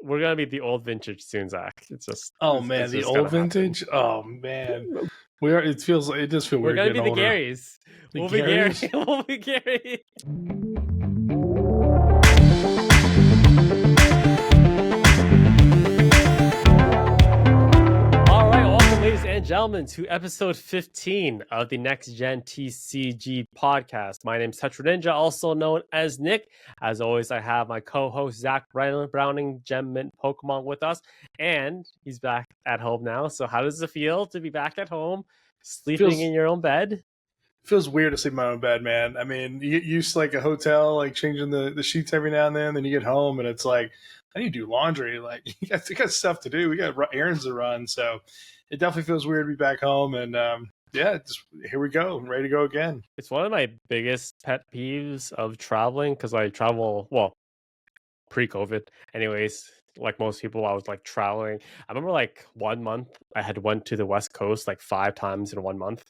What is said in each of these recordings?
we're gonna be the old vintage soon, Zach. It's just man, the old vintage. Oh man, we are. It does feel weird. We're gonna be the older. Garys. We'll be Gary. We'll be Gary. All right, welcome, ladies and gentlemen, to episode 15 of the NextGen TCG podcast. My name is Tetra Ninja, also known as Nick. As always, I have my co-host Zach Browning, Gem Mint Pokemon, with us, and he's back at home now. So, how does it feel to be back at home, sleeping in your own bed? Feels weird to sleep in my own bed, man. I mean, you get used to like a hotel, like changing the sheets every now and then you get home and it's like, I need to do laundry. Like, you got stuff to do. We got errands to run. So it definitely feels weird to be back home. And just here we go. I'm ready to go again. It's one of my biggest pet peeves of traveling because I travel, well, pre-COVID anyways. Like most people, I was like traveling. I remember like 1 month I had went to the West Coast like 5 times in 1 month.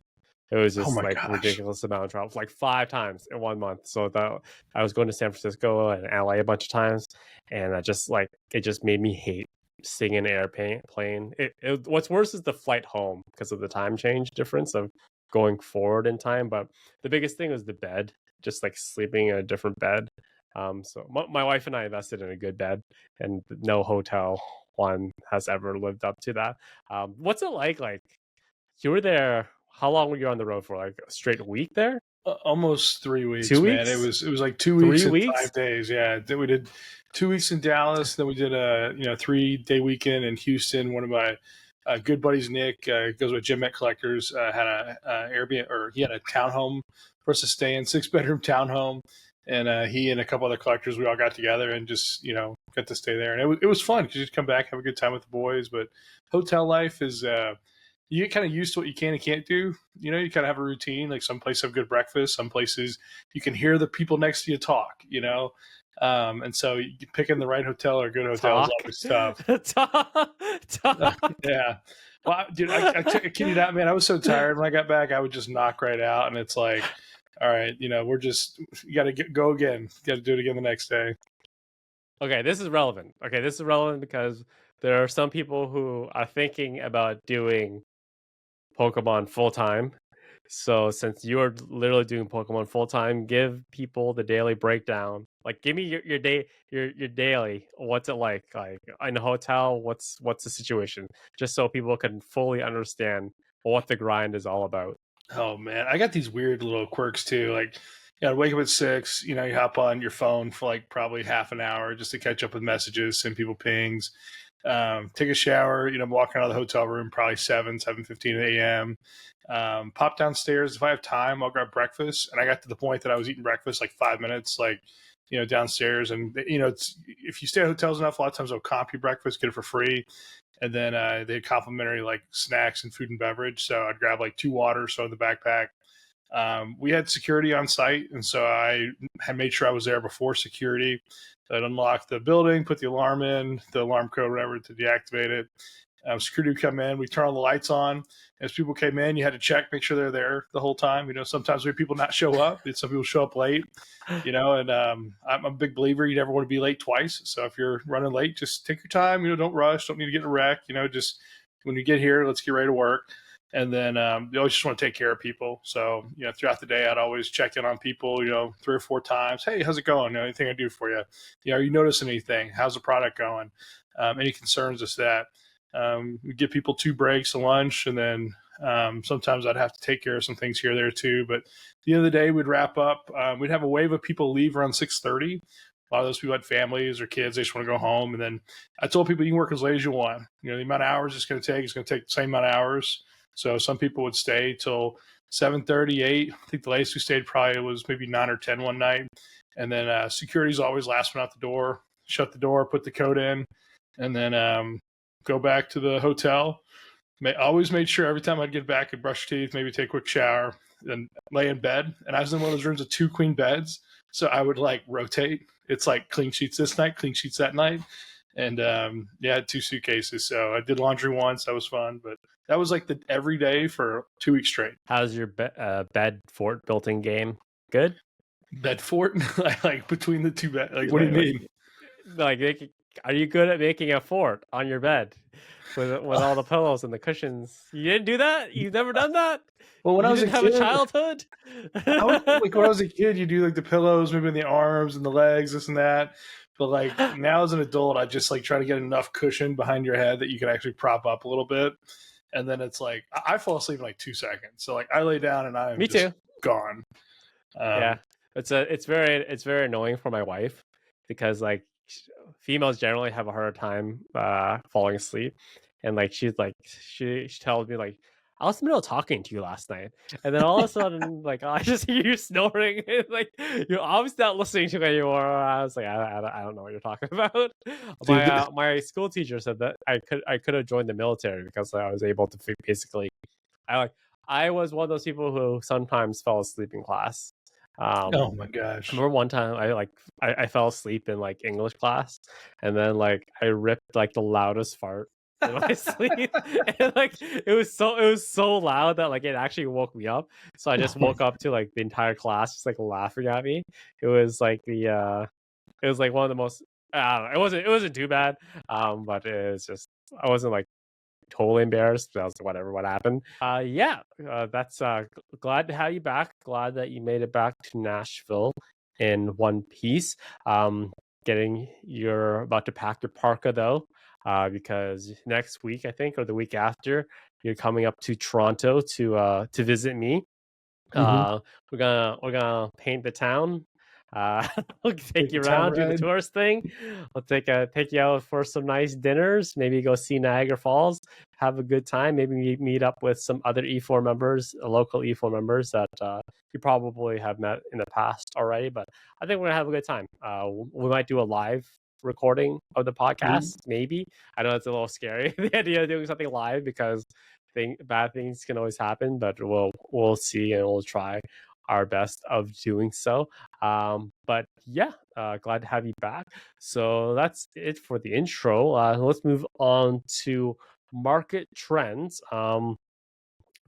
It was just ridiculous amount of travel, like 5 times in 1 month. So that I was going to San Francisco and LA a bunch of times, and I just like it just made me hate sitting in an airplane. What's worse is the flight home because of the time change difference of going forward in time. But the biggest thing was the bed, just like sleeping in a different bed. So my wife and I invested in a good bed, and no hotel one has ever lived up to that. What's it like? Like you were there. How long were you on the road for? Like a straight week there? Almost 3 weeks. 2 man. weeks? It was like 2 weeks 3 and weeks? 5 days. Yeah. Then we did 2 weeks in Dallas. Then we did a 3-day weekend in Houston. One of my good buddies, Nick, goes with Gem Mint Collectors, had a Airbnb, or he had a townhome for us to stay in, 6-bedroom townhome. And he and a couple other collectors, we all got together and just, got to stay there. And it was fun because you'd come back, have a good time with the boys. But hotel life is, you get kind of used to what you can and can't do. You kind of have a routine. Like some places have good breakfast. Some places you can hear the people next to you talk, and so picking the right hotel or good hotel is always tough. Talk. Yeah. Well, dude, I kid you not, man. I was so tired when I got back. I would just knock right out. And it's like, all right, you got to go again. Got to do it again the next day. Okay, this is relevant. Because there are some people who are thinking about doing Pokemon full-time. So since you're literally doing Pokemon full-time, give people the daily breakdown. Like give me your daily. What's it like? Like in a hotel, what's the situation? Just so people can fully understand what the grind is all about. Oh man, I got these weird little quirks too. Like wake up at 6, you hop on your phone for like probably half an hour just to catch up with messages, send people pings. Take a shower, walking out of the hotel room, probably 7:15 a.m. Pop downstairs. If I have time, I'll grab breakfast. And I got to the point that I was eating breakfast like 5 minutes, downstairs. And, it's, if you stay at hotels enough, a lot of times they'll comp you breakfast, get it for free. And then they had complimentary like snacks and food and beverage. So I'd grab like 2 waters, throw in the backpack. We had security on site. And so I had made sure I was there before security. I'd unlock the building, put the alarm in, the alarm code, whatever, to deactivate it. Security would come in. We turn all the lights on. As people came in, you had to check, make sure they're there the whole time. Sometimes we have people not show up. Some people show up late, and I'm a big believer you never want to be late twice. So if you're running late, just take your time. Don't rush. Don't need to get in a wreck. Just when you get here, let's get ready to work. And then you always just want to take care of people. So, throughout the day, I'd always check in on people, 3 or 4 times. Hey, how's it going? Anything I do for you? Are you noticing anything? How's the product going? Any concerns, just that. We give people 2 breaks, a lunch, and then sometimes I'd have to take care of some things here or there too. But at the end of the day, we'd wrap up. We'd have a wave of people leave around 6:30. A lot of those people had families or kids. They just want to go home. And then I told people you can work as late as you want. The amount of hours it's going to take is going to take the same amount of hours. So some people would stay till 7:30, 8. I think the latest we stayed probably was maybe 9 or 10 one night. And then security's always last one out the door. Shut the door, put the code in, and then go back to the hotel. Always made sure every time I'd get back, I'd brush teeth, maybe take a quick shower, then lay in bed. And I was in one of those rooms with 2 queen beds. So I would like rotate. It's like clean sheets this night, clean sheets that night. And I had 2 suitcases. So I did laundry once. That was fun. But that was like the every day for 2 weeks straight. How's your bed fort built-in game? Good? Bed fort? Like between the 2 beds? Like, what do you mean? Like Are you good at making a fort on your bed with all the pillows and the cushions? You didn't do that? You've never done that? Well, when I You was a didn't have a kid, childhood? I would like when I was a kid, you do like the pillows, maybe in the arms and the legs, this and that. But like now as an adult, I just like try to get enough cushion behind your head that you can actually prop up a little bit. And then it's like I fall asleep in like 2 seconds. So like I lay down and I am Me just too. gone. Yeah. Um, It's very annoying for my wife because like females generally have a harder time falling asleep, and like she tells me like, I was in the middle of talking to you last night, and then all of a sudden like I just hear you snoring and, like you're obviously not listening to me anymore. I was like, I don't know what you're talking about. my dude, my school teacher said that I could have joined the military because I was able to basically I like I was one of those people who sometimes fell asleep in class. oh Um, my I gosh. remember one time I fell asleep in like English class, and then like I ripped like the loudest fart in my sleep, and like it was so loud that like it actually woke me up. So I just woke up to like the entire class just like laughing at me. It was like it was like one of the most I don't know, it wasn't too bad. But it was just I wasn't like totally embarrassed. I was like, whatever, what happened? Yeah, that's glad to have you back. Glad that you made it back to Nashville in one piece. Um, getting you're about to pack your parka though, because next week I think or the week after you're coming up to Toronto to visit me. Hmm. Uh, we're gonna paint the town. Uh, we'll take Take the you town around, do the ride. tourist thing. We'll take you out for some nice dinners. Maybe go see Niagara Falls. Have a good time. Maybe meet up with some other E4 members, local E4 members that you probably have met in the past already. But I think we're gonna have a good time. We might do a live recording of the Mhm. podcast. Maybe I know it's a little scary the idea of doing something live because bad things can always happen, but we'll see and we'll try our best of doing so. But yeah, glad to have you back. So that's it for the intro. Let's move on to market trends.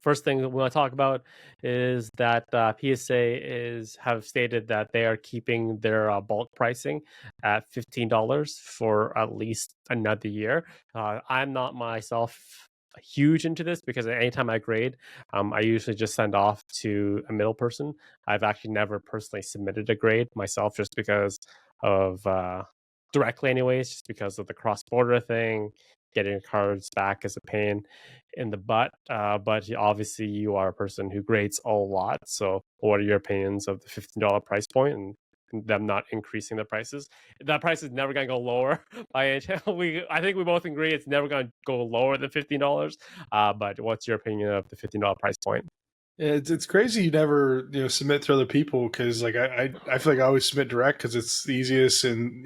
First thing that we want to talk about is that PSA have stated that they are keeping their bulk pricing at $15 for at least another year. I'm not myself huge into this because anytime I grade, I usually just send off to a middle person. I've actually never personally submitted a grade myself just because of directly, anyways, just because of the cross border thing. Getting cards back is a pain in the butt. But obviously, you are a person who grades a lot. So, what are your opinions of the $15 price point and them not increasing the prices? That price is never going to go lower by any chance. I think we both agree it's never going to go lower than $15. But what's your opinion of the $15 price point? It's crazy you never submit to other people because like I feel like I always submit direct because it's the easiest and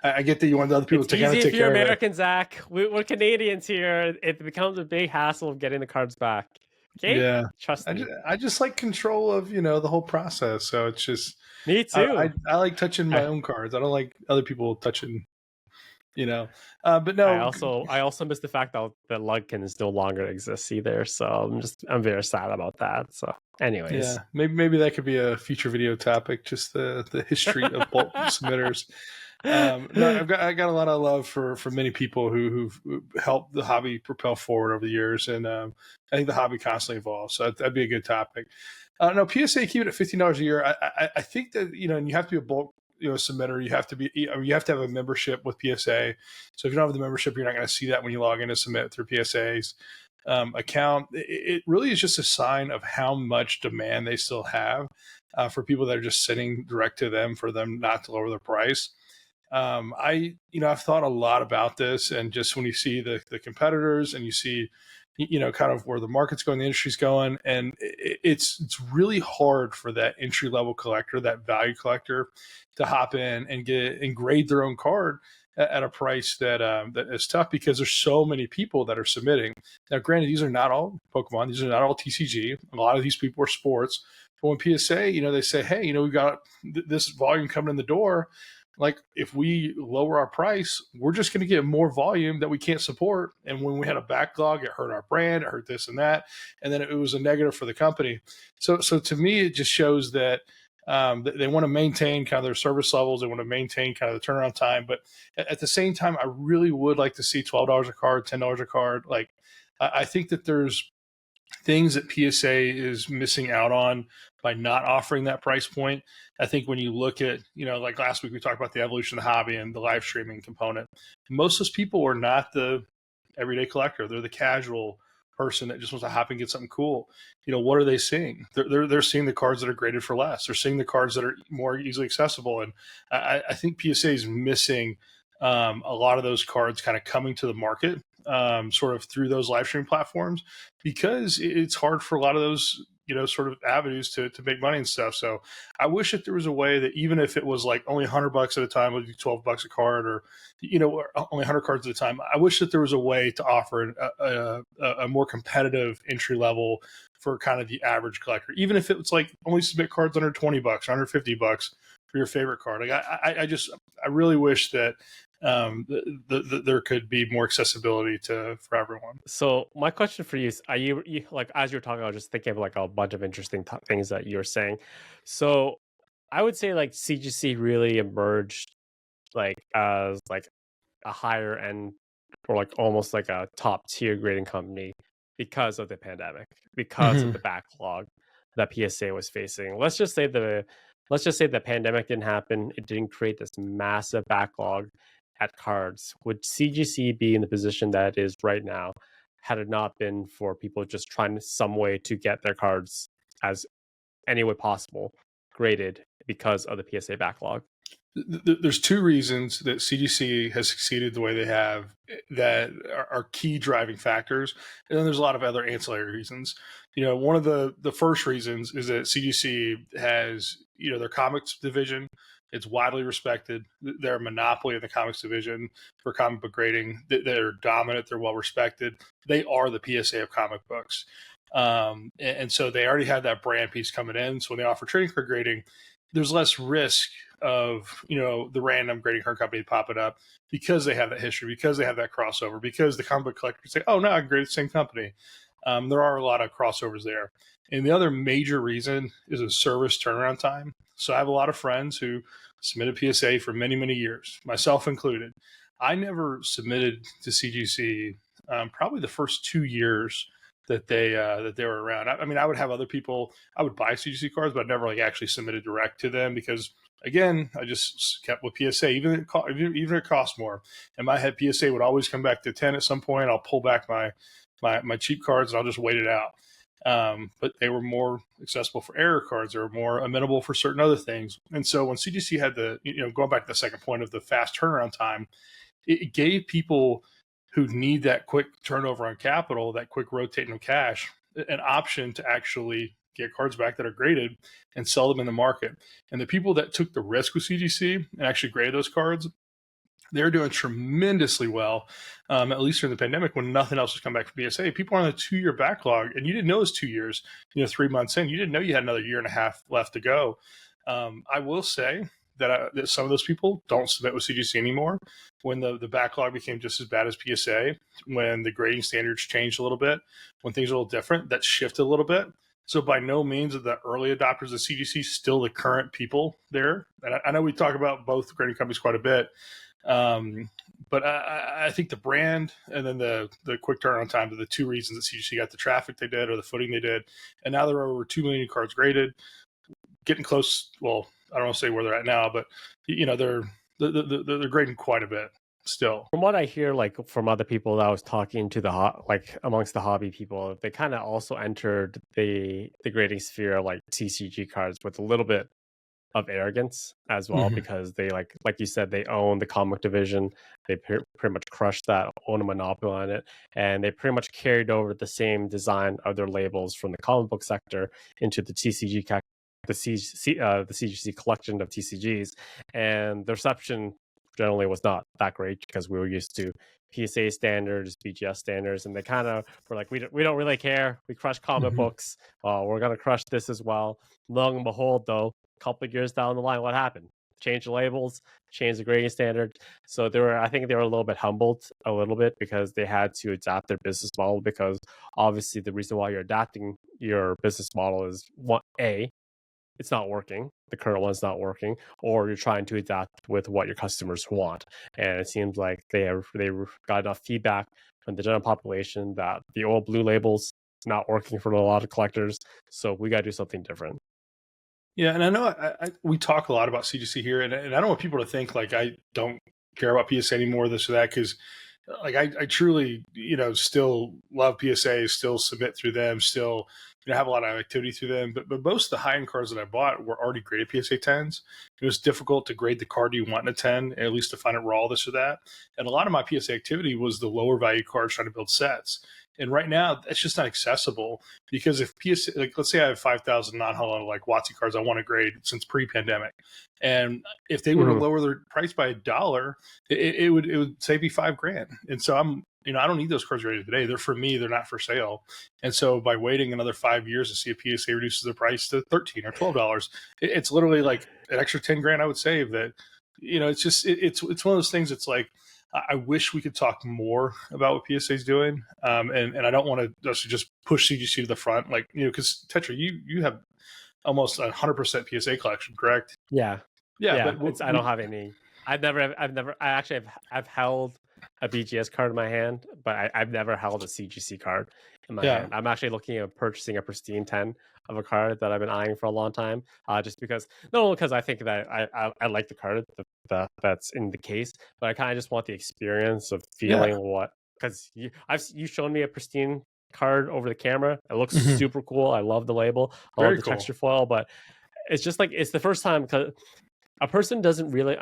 I get that you want other people It's to kind of easy if take you're care of it. American, Zach. We're Canadians here. It becomes a big hassle of getting the cards back. Okay, Yeah, trust me. I just like control of the whole process. So it's just Me I too. I like touching my I own cards. I don't like other people touching. But I no, also I also miss the fact that Lugkins no longer exists either. So I'm very sad about that. So, anyways, yeah, maybe that could be a future video topic. Just the history of bulk submitters. No, I got a lot of love for many people who've helped the hobby propel forward over the years, and I think the hobby constantly evolves. So that'd be a good topic. No, PSA keep it at $15 a year. I think that and you have to be a bulk submitter. You have to be you have to have a membership with PSA. So if you don't have the membership, you're not going to see that when you log in to submit through PSA's account. It really is just a sign of how much demand they still have for people that are just sitting direct to them for them not to lower their price. I've thought a lot about this, and just when you see the competitors and you see kind of where the market's going, the industry's going, and it's really hard for that entry level collector, that value collector, to hop in and get and grade their own card at a price that is tough because there's so many people that are submitting. Now, granted, these are not all Pokemon, these are not all TCG. A lot of these people are sports. But when PSA, they say, hey, we've got this volume coming in the door. Like, if we lower our price, we're just going to get more volume that we can't support. And when we had a backlog, it hurt our brand, it hurt this and that, and then it was a negative for the company. So to me, it just shows that They want to maintain kind of their service levels. They want to maintain kind of the turnaround time. But at the same time, I really would like to see $12 a card, $10 a card. Like, I think that there's things that PSA is missing out on by not offering that price point. I think when you look at, like last week we talked about the evolution of the hobby and the live streaming component. Most of those people are not the everyday collector. They're the casual person that just wants to hop and get something cool. What are they seeing? They're seeing the cards that are graded for less. They're seeing the cards that are more easily accessible. And I think PSA is missing a lot of those cards kind of coming to the market sort of through those live stream platforms, because it's hard for a lot of those sort of avenues to make money and stuff. So I wish that there was a way that even if it was like only $100 at a time, would be $12 a card, or only 100 cards at a time, I wish that there was a way to offer a more competitive entry level for kind of the average collector, even if it was like only submit cards under $20, $150 for your favorite card. Like I really wish that there could be more accessibility for everyone. So my question for you is, are you like, as you're talking, I was just thinking of like a bunch of interesting things that you're saying. So I would say like CGC really emerged like as like a higher end, or like almost like a top tier grading company because of the pandemic, because of the backlog that PSA was facing. Let's just say the pandemic didn't happen. It didn't create this massive backlog at cards. Would CGC be in the position that it is right now had it not been for people just trying some way to get their cards as any way possible graded because of the PSA backlog? There's two reasons that CGC has succeeded the way they have that are key driving factors, and then there's a lot of other ancillary reasons. One of the first reasons is that CGC has their comics division. It's widely respected. They're a monopoly in the comics division for comic book grading. They're dominant. They're well respected. They are the PSA of comic books, and so they already have that brand piece coming in. So when they offer trading card grading, there's less risk of the random grading card company popping up, because they have that history, because they have that crossover, because the comic book collector can say, oh no, I can grade the same company. There are a lot of crossovers there. And the other major reason is a service turnaround time. So I have a lot of friends who submitted PSA for many, many years, myself included. I never submitted to CGC probably the first 2 years that they were around. I mean, I would have other people, I would buy CGC cards, but I never like actually submitted direct to them, because again, I just kept with PSA, even if it cost more. In my head, PSA would always come back to 10 at some point. I'll pull back my cheap cards and I'll just wait it out. But they were more accessible for error cards. They were more amenable for certain other things. And so when CGC had going back to the second point of the fast turnaround time, it gave people who need that quick turnover on capital, that quick rotating of cash, an option to actually get cards back that are graded and sell them in the market. And the people that took the risk with CGC and actually graded those cards, they're doing tremendously well, at least during the pandemic when nothing else was coming back from PSA. People are on a 2-year backlog, and you didn't know it was 2 years, 3 months in. You didn't know you had another year and a half left to go. I will say that some of those people don't submit with CGC anymore. When the backlog became just as bad as PSA, when the grading standards changed a little bit, when things are a little different, that shifted a little bit. So by no means are the early adopters of CGC still the current people there. And I know we talk about both grading companies quite a bit, but I think the brand and then the quick turnaround time are the two reasons that CGC got the traffic they did, or the footing they did. And now there are over 2 million cards graded, getting close. Well, I don't want to say where they're at now, but they're grading quite a bit still. From what I hear, like from other people that I was talking to, amongst the hobby people, they kind of also entered the grading sphere like TCG cards with a little bit of arrogance as well, because they like you said, they own the comic division. They pretty much crushed that, own a monopoly on it, and they pretty much carried over the same design of their labels from the comic book sector into the the CGC collection of TCGs, and the reception generally was not that great because we were used to PSA standards, BGS standards, and they kind of were like, we don't really care. We crush comic books. We're gonna crush this as well. Lo and behold, though, a couple of years down the line, what happened? Change the labels, change the grading standard. So I think they were a little bit humbled a little bit because they had to adapt their business model, because obviously the reason why you're adapting your business model is it's not working. The current one's not working, or you're trying to adapt with what your customers want. And it seems like they got enough feedback from the general population that the old blue labels not working for a lot of collectors. So we got to do something different. Yeah, and I know we talk a lot about CGC here, and I don't want people to think like I don't care about PSA anymore, this or that, because like I truly, still love PSA, still submit through them, still have a lot of activity through them. But most of the high end cards that I bought were already graded PSA 10s. It was difficult to grade the card you want in a 10, at least to find it raw, this or that. And a lot of my PSA activity was the lower value cards trying to build sets. And right now, that's just not accessible because if PSA, like let's say I have 5,000 non-hollow like WotC cards I want to grade since pre-pandemic, and if they were to Mhm. lower their price by $1, it would save me $5,000. And so I don't need those cards ready today. They're for me. They're not for sale. And so by waiting another 5 years to see if PSA reduces their price to $13 or $12, it's literally like an extra $10,000 I would save. That it's just it's one of those things. It's like I wish we could talk more about what PSA is doing, and I don't want to just push CGC to the front, like because Tetra, you have almost 100% PSA collection, correct? Yeah, Yeah, yeah. but I don't have any. I actually I've held a BGS card in my hand, but I've never held a CGC card in my yeah, hand. I'm actually looking at purchasing a pristine 10 of a card that I've been eyeing for a long time. Just because, not only because I think that I like the card that's in the case, but I kind of just want the experience of yeah, feeling what, because you've shown me a pristine card over the camera. It looks hmm super cool. I love the label. I love very the cool. texture foil, but it's just like it's the first time because a person doesn't really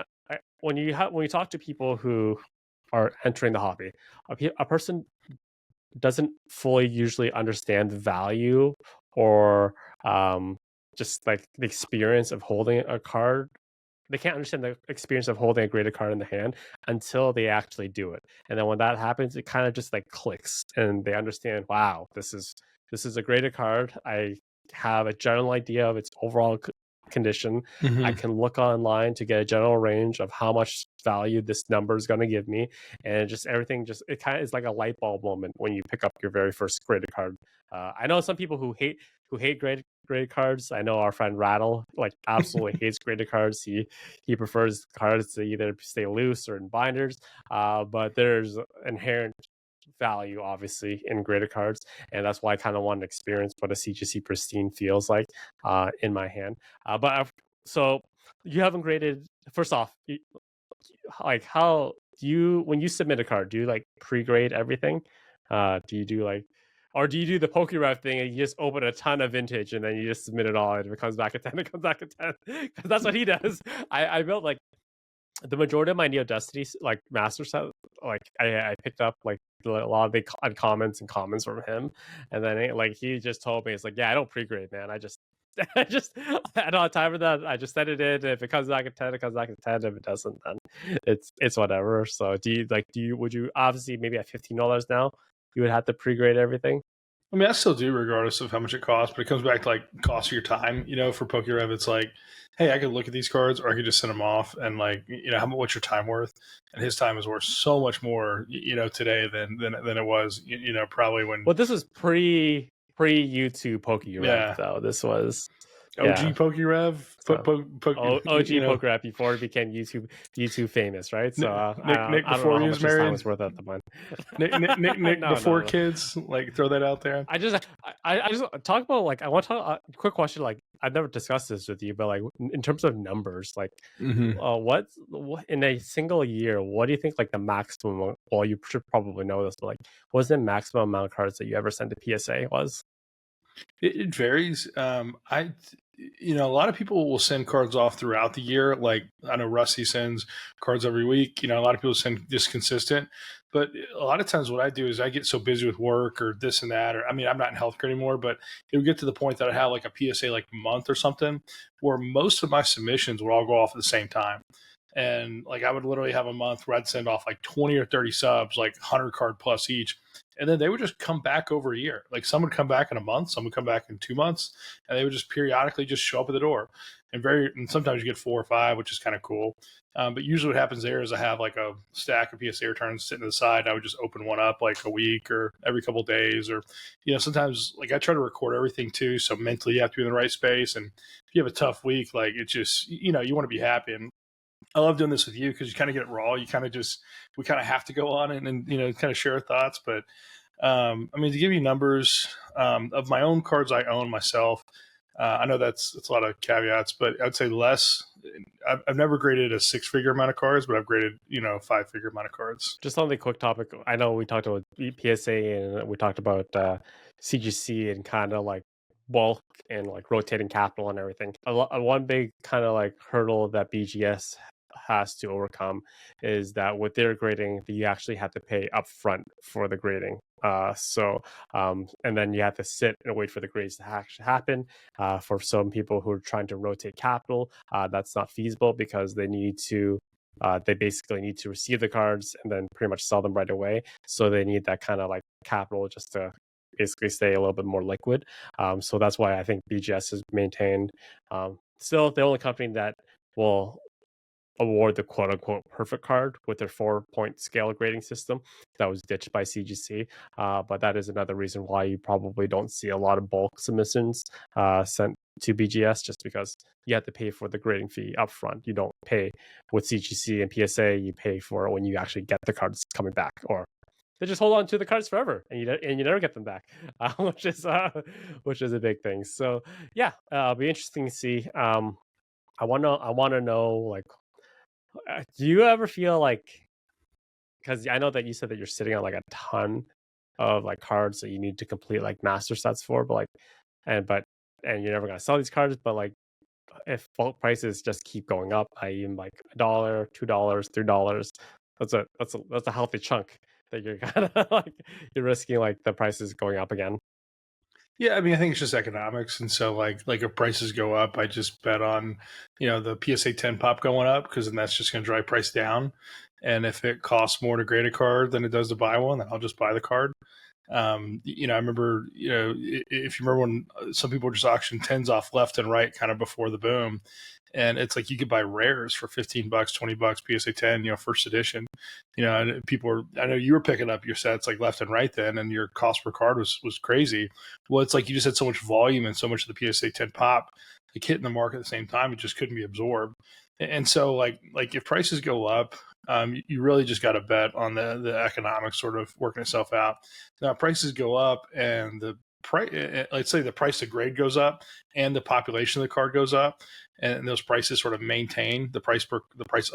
when you talk to people who are entering the hobby, a person doesn't fully usually understand the value or um, just like the experience of holding a card. They can't understand the experience of holding a graded card in the hand until they actually do it. And then when that happens, it kind of just like clicks and they understand, wow, this is a graded card. I have a general idea of its overall condition. I hmm can look online to get a general range of how much value this number is going to give me, and just everything just it kind of is like a light bulb moment when you pick up your very first graded card. I know some people who hate graded cards. I know our friend Rattle like absolutely hates graded cards. He prefers cards to either stay loose or in binders. But there's inherent value obviously in graded cards, and that's why I kind of want to experience what a CGC pristine feels like in my hand. So you haven't graded. First off, like how do you when you submit a card? Do you like pre-grade everything? Do you do like or do you do the PokeRef thing and you just open a ton of vintage and then you just submit it all and if it comes back at 10, it comes back at 10? Because that's what he does. I built like the majority of my Neo Destiny like master set, like I picked up like a lot of big uncommons and commons from him, and then like he just told me it's like, yeah, I don't pre-grade, man. I just I don't have time for that. I just set it in. If it comes back at 10, it comes back at 10. If it doesn't, then it's whatever. So would you obviously maybe at $15 now you would have to pre-grade everything? I mean, I still do, regardless of how much it costs. But it comes back to like cost of your time. For PokeRev, it's like, hey, I could look at these cards, or I could just send them off, and like, what's your time worth? And his time is worth so much more, today than it was, probably when, Well, this was pre YouTube PokeRev yeah, though. This was OG yeah. PokeRev, So OG poker app before it became YouTube famous, right? So Nick I don't know before how he was much his time married, was worth at the moment. Nick No, before no, no. kids, like throw that out there. I just talk about like I want to talk quick question. Like I've never discussed this with you, but like in terms of numbers, like Mm-hmm. what in a single year, what do you think like the maximum? Well, you should probably know this, but like what was the maximum amount of cards that you ever sent to PSA was? It varies. A lot of people will send cards off throughout the year. Like I know Rusty sends cards every week. A lot of people send just consistent. But a lot of times, what I do is I get so busy with work or this and that, or I mean, I'm not in healthcare anymore, but it would get to the point that I have like a PSA like month or something, where most of my submissions would all go off at the same time. And like I would literally have a month where I'd send off like 20 or 30 subs, like 100 card plus each. and then they would just come back over a year. Like some would come back in a month, some would come back in 2 months, and they would just periodically just show up at the door. And sometimes you get 4 or 5, which is kind of cool. But usually what happens there is I have like a stack of PSA returns sitting to the side. I would just open one up like a week or every couple of days, or sometimes like I try to record everything too. So mentally you have to be in the right space. And if you have a tough week, like it's just you want to be happy. And I love doing this with you because you kind of get it raw. We kind of have to go on and kind of share our thoughts. But I mean, to give you numbers of my own cards I own myself, I know that's a lot of caveats, but I'd say less. I've never graded a 6-figure amount of cards, but I've graded a 5-figure amount of cards. Just on the quick topic, I know we talked about PSA and we talked about CGC and kind of like bulk and like rotating capital and everything. One big kind of like hurdle that BGS has to overcome is that with their grading, you actually have to pay upfront for the grading. And then you have to sit and wait for the grades to actually happen. For some people who are trying to rotate capital, that's not feasible because they basically need to receive the cards and then pretty much sell them right away. So they need that kind of like capital just to basically stay a little bit more liquid. So that's why I think BGS has maintained still the only company that will award the quote unquote perfect card with their 4-point scale grading system that was ditched by CGC. But that is another reason why you probably don't see a lot of bulk submissions sent to BGS, just because you have to pay for the grading fee upfront. You don't pay with CGC and PSA, you pay for it when you actually get the cards coming back, or they just hold on to the cards forever and you never get them back, which is a big thing. So yeah, it'll be interesting to see. I want to know, like, do you ever feel like, because I know that you said that you're sitting on like a ton of like cards that you need to complete like master sets for, but like, and you're never gonna sell these cards, but like, if bulk prices just keep going up, i.e., like $1, $2, $3, that's a healthy chunk that you're kind of like you're risking like the prices going up again. Yeah, I mean, I think it's just economics, and so like if prices go up, I just bet on the PSA 10 pop going up, because then that's just going to drive price down. And if it costs more to grade a card than it does to buy one, then I'll just buy the card. I remember, if you remember when some people just auctioned 10s off left and right, kind of before the boom, and it's like you could buy rares for $15, $20, PSA 10, first edition. And I know you were picking up your sets like left and right then, and your cost per card was crazy. Well, it's like you just had so much volume and so much of the PSA 10 pop like hitting the market at the same time, it just couldn't be absorbed. And so like if prices go up, you really just got to bet on the economics sort of working itself out. Now, prices go up and the price, let's say the price to grade goes up and the population of the card goes up, and those prices sort of maintain the price of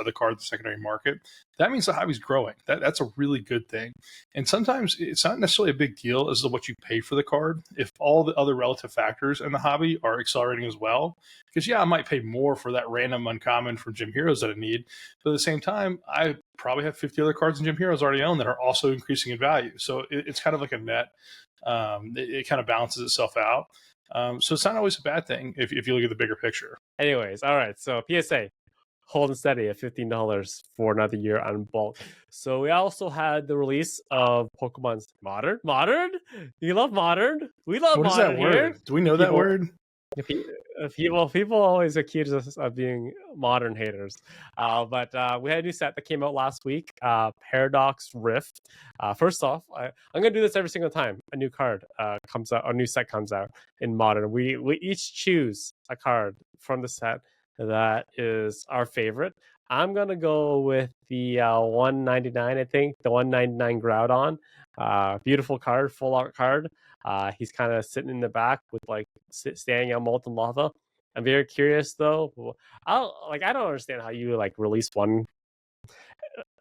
the card in the secondary market. That means the hobby's growing. That's a really good thing. And sometimes it's not necessarily a big deal as to what you pay for the card if all the other relative factors in the hobby are accelerating as well. Because I might pay more for that random uncommon from Gym Heroes that I need, but at the same time, I probably have 50 other cards in Gym Heroes already owned that are also increasing in value. So it's kind of like a net. It kind of balances itself out. So it's not always a bad thing if you look at the bigger picture. Anyways, all right. So PSA holding steady at $15 for another year on bulk. So we also had the release of Pokemon's Modern. Modern? You love Modern? We love What Modern is that word? here. Do we know that word? People always accuse us of being modern haters, but we had a new set that came out last week, Paradox Rift. First off, I'm gonna do this every single time a new card comes out, a new set comes out in Modern. We each choose a card from the set that is our favorite. I'm gonna go with the 199. I think the 199 Groudon. Beautiful card, full art card. He's kind of sitting in the back with like standing on molten lava. I'm very curious though. I don't understand how you like release one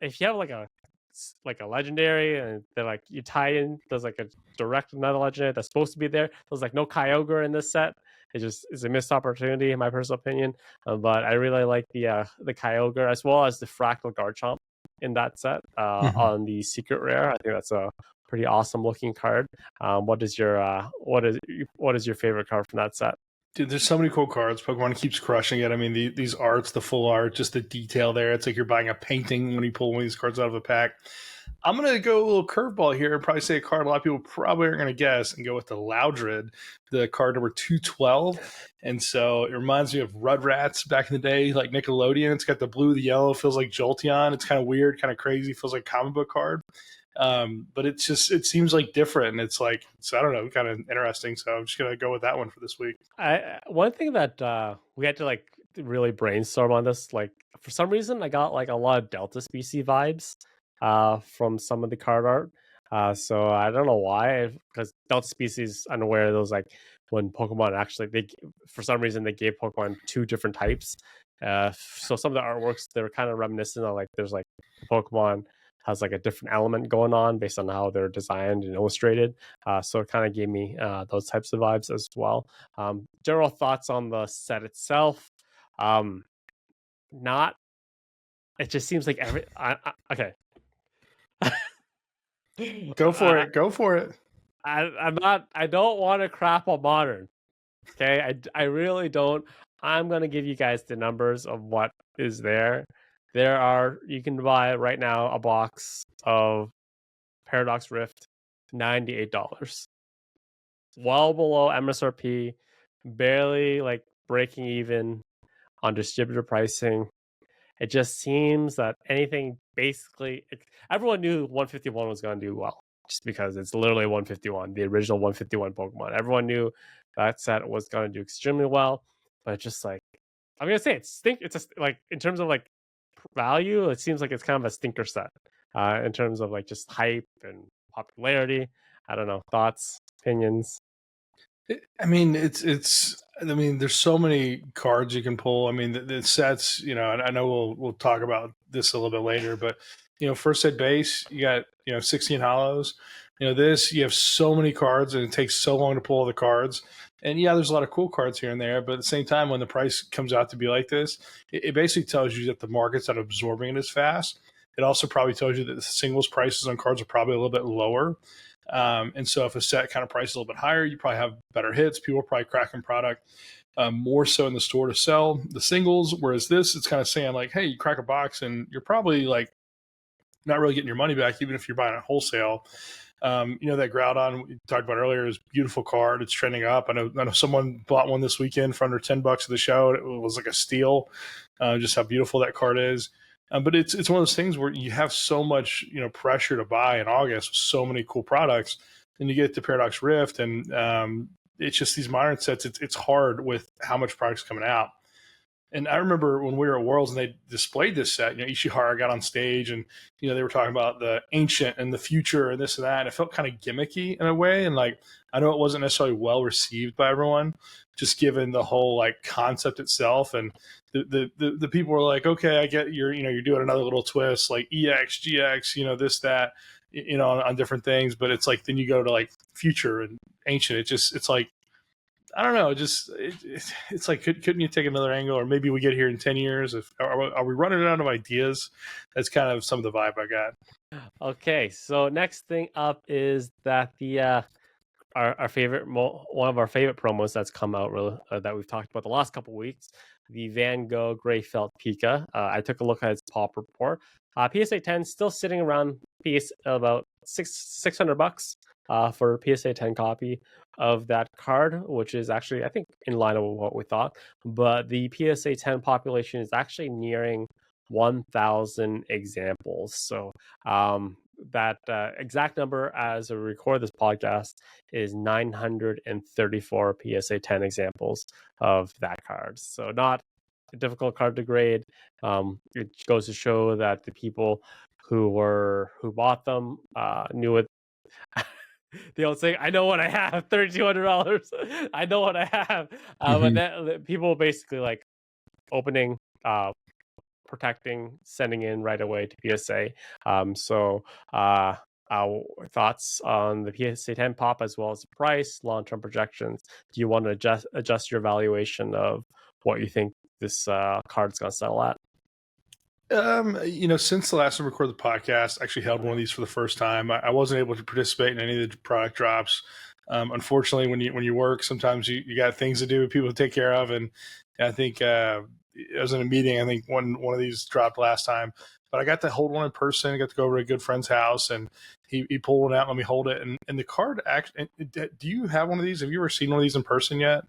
if you have like a legendary and they're like you tie in. There's like a direct another legendary that's supposed to be there. There's like no Kyogre in this set. It just is a missed opportunity in my personal opinion. But I really like the Kyogre as well as the Fractal Garchomp in that set on the secret rare. I think that's a pretty awesome looking card. What is your favorite card from that set? Dude, there's so many cool cards. Pokemon keeps crushing it. I mean, these arts, the full art, just the detail there. It's like you're buying a painting when you pull one of these cards out of a pack. I'm going to go a little curveball here and probably say a card a lot of people probably aren't going to guess and go with the Loudred, the card number 212. And so it reminds me of Rugrats back in the day, like Nickelodeon. It's got the blue, the yellow, feels like Jolteon. It's kind of weird, kind of crazy, feels like a comic book card. But it's just, it seems like different. And it's like, so I don't know, kind of interesting. So I'm just going to go with that one for this week. One thing that we had to like really brainstorm on this, like for some reason I got like a lot of Delta Species vibes from some of the card art. So I don't know why, because Delta Species, I'm aware of those, like when Pokemon actually for some reason they gave Pokemon two different types. So some of the artworks, they were kind of reminiscent of like there's like the Pokemon has like a different element going on based on how they're designed and illustrated. So it kind of gave me those types of vibes as well. General thoughts on the set itself. Not. It just seems like okay. Go for it. Go for it. I'm not. I don't want to crap on modern. Okay, I really don't. I'm gonna give you guys the numbers of what is there. You can buy right now a box of Paradox Rift, $98. Well below MSRP, barely like breaking even on distributor pricing. It just seems that anything basically, everyone knew 151 was going to do well, just because it's literally 151, the original 151 Pokemon. Everyone knew that set was going to do extremely well, but it's just like, I'm gonna say it's a, like in terms of like value, it seems like it's kind of a stinker set. In terms of like just hype and popularity. I don't know, thoughts, opinions. I mean, I mean, there's so many cards you can pull. I mean, the sets, you know, and I know we'll talk about this a little bit later, but you know, first set base, you got 16 hollows. You know, this you have so many cards, and it takes so long to pull all the cards. And yeah, there's a lot of cool cards here and there, but at the same time, when the price comes out to be like this, it basically tells you that the market's not absorbing it as fast. It also probably tells you that the singles prices on cards are probably a little bit lower. And so if a set kind of price is a little bit higher, you probably have better hits. People are probably cracking product more so in the store to sell the singles. Whereas this, it's kind of saying like, hey, you crack a box and you're probably like not really getting your money back, even if you're buying it wholesale. That Groudon we talked about earlier is a beautiful card. It's trending up. I know someone bought one this weekend for under $10 at the show. It was like a steal. Just how beautiful that card is. But it's one of those things where you have so much pressure to buy in August with so many cool products, and you get the Paradox Rift, and it's just these modern sets. It's hard with how much product's coming out. And I remember when we were at Worlds and they displayed this set, Ishihara got on stage and, they were talking about the ancient and the future and this and that. And it felt kind of gimmicky in a way. And like, I know it wasn't necessarily well received by everyone, just given the whole like concept itself. And the people were like, okay, I get you're doing another little twist like EX, GX, this, that, on different things. But it's like, then you go to like future and ancient. It's like, I don't know. It's like, couldn't you take another angle, or maybe we get here in 10 years? Are we running out of ideas? That's kind of some of the vibe I got. Okay, so next thing up is that the our favorite one of our favorite promos that's come out that we've talked about the last couple weeks, the Van Gogh Gray Felt Pika. I took a look at its pop report. PSA 10 still sitting around about $600 for a PSA 10 copy of that card, which is actually, I think, in line with what we thought. But the PSA 10 population is actually nearing 1,000 examples. So that exact number as we record this podcast is 934 PSA 10 examples of that card. So not a difficult card to grade. It goes to show that the people who bought them knew it. The old saying, I know what I have, $3,200. I know what I have. But that people basically like opening, protecting, sending in right away to PSA. Our thoughts on the PSA 10 pop as well as the price, long-term projections. Do you want to adjust your valuation of what you think this card's going to sell at? Since the last time we recorded the podcast, I actually held one of these for the first time. I wasn't able to participate in any of the product drops. Unfortunately, when you work, sometimes you got things to do, people to take care of, and I think I was in a meeting. I think one of these dropped last time. but I got to hold one in person. I got to go over to a good friend's house, and he pulled one out and let me hold it. And the card actually, do you have one of these? Have you ever seen one of these in person yet?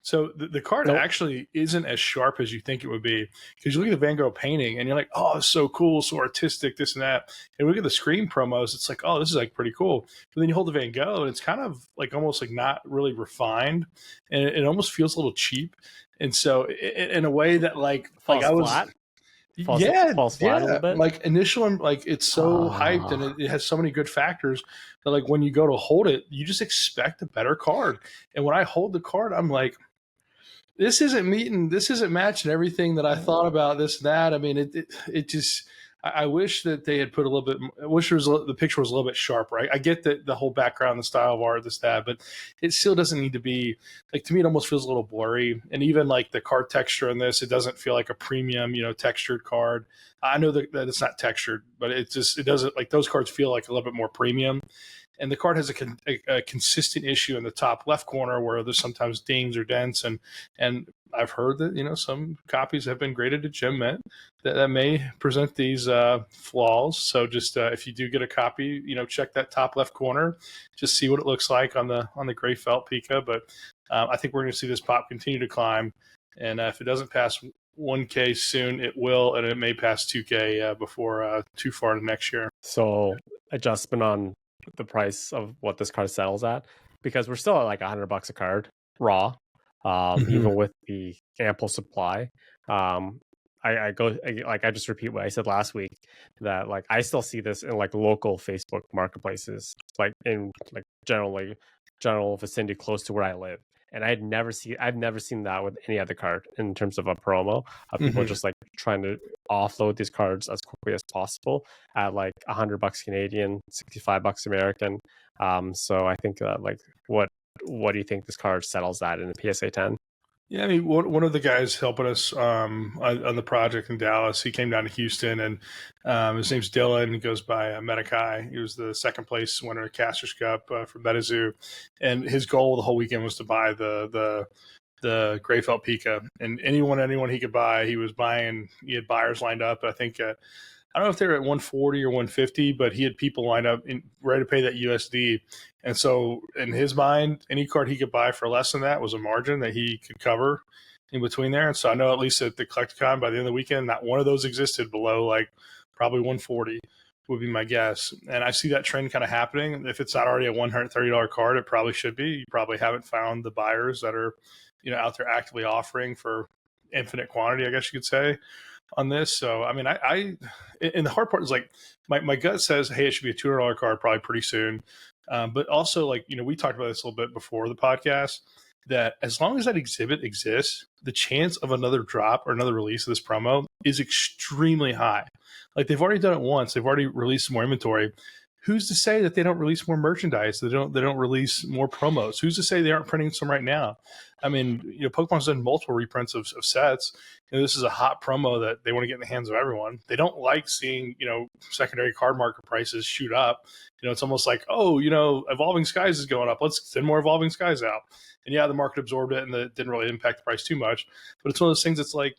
So the card Nope. actually isn't as sharp as you think it would be, because you look at the Van Gogh painting and you're like, oh, it's so cool, so artistic, this and that. And look at the screen promos, it's like, oh, this is like pretty cool. But then you hold the Van Gogh and it's kind of like almost like not really refined, and it almost feels a little cheap. And so in a way that like Falls I was, flat. yeah, Falls flat a yeah, little bit. like initial, like it's so hyped and Ah, it has so many good factors that like when you go to hold it, you just expect a better card. And when I hold the card, I'm like, this isn't matching everything that I thought about this and that. I mean, it just, I wish that they had put a little bit, I wish the picture was a little bit sharper. I get that the whole background, the style of art, this, that, but it still doesn't need to be like, to me, it almost feels a little blurry. And even like the card texture in this, it doesn't feel like a premium, textured card. I know that it's not textured, but it doesn't, like, those cards feel like a little bit more premium. And the card has a consistent issue in the top left corner where there's sometimes dings or dents, and I've heard that some copies have been graded to gem mint that may present these flaws. So just if you do get a copy, check that top left corner, just see what it looks like on the gray felt Pika. But I think we're going to see this pop continue to climb, and if it doesn't pass 1K soon, it will, and it may pass 2K before too far into next year. so adjustment on the price of what this card settles at, because we're still at like $100 a card raw, Mm-hmm. even with the ample supply. I just repeat what I said last week, that like I still see this in like local Facebook marketplaces, like in like general vicinity close to where I live. And I've never seen that with any other card in terms of a promo of people Mm-hmm. just like trying to offload these cards as quickly as possible at like $100 Canadian, $65 American. So I think like what do you think this card settles at in the PSA 10? Yeah, I mean, one of the guys helping us on the project in Dallas, he came down to Houston, and his name's Dylan. He goes by Medikai. He was the second place winner of Casters Cup from MetaZoo, and his goal the whole weekend was to buy the Greyfelt Pika, and anyone he could buy, he was buying. He had buyers lined up. I think I don't know if they were at 140 or 150, but he had people lined up ready to pay that USD. And so, in his mind, any card he could buy for less than that was a margin that he could cover in between there. And so, I know at least at the Collecticon by the end of the weekend, not one of those existed below like probably 140 would be my guess. And I see that trend kind of happening. If it's not already a $130 card, it probably should be. You probably haven't found the buyers that are, out there actively offering for infinite quantity, I guess you could say, on this. So I mean, and the hard part is like my gut says, hey, it should be a $200 card probably pretty soon. But also, like, we talked about this a little bit before the podcast, that as long as that exhibit exists, the chance of another drop or another release of this promo is extremely high. Like, they've already done it once, they've already released some more inventory. Who's to say that they don't release more merchandise? They don't release more promos. Who's to say they aren't printing some right now? I mean, Pokemon's done multiple reprints of sets. This is a hot promo that they want to get in the hands of everyone. They don't like seeing, secondary card market prices shoot up. It's almost like, oh, Evolving Skies is going up. Let's send more Evolving Skies out. And yeah, the market absorbed it and it didn't really impact the price too much. But it's one of those things that's like,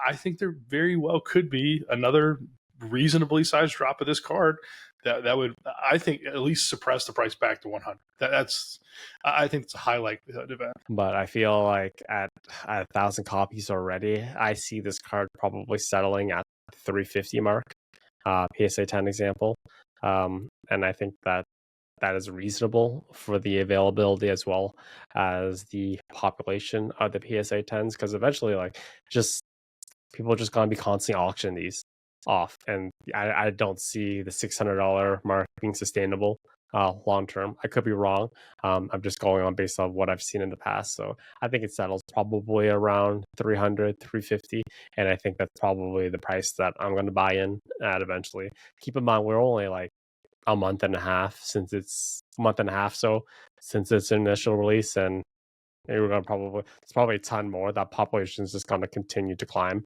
I think there very well could be another reasonably sized drop of this card that would, I think, at least suppress the price back to 100. I think it's a high likelihood event. But I feel like at 1,000 copies already, I see this card probably settling at 350 mark, PSA 10 example. And I think that is reasonable for the availability as well as the population of the PSA 10s, because eventually, like, just people are just going to be constantly auctioning these off, and I don't see the $600 mark being sustainable long term. I could be wrong. I'm just going on based on what I've seen in the past. So I think it settles probably around 300, 350, and I think that's probably the price that I'm going to buy in at eventually. Keep in mind, we're only like a month and a half since its initial release, and we're gonna it's probably a ton more. That population is just going to continue to climb.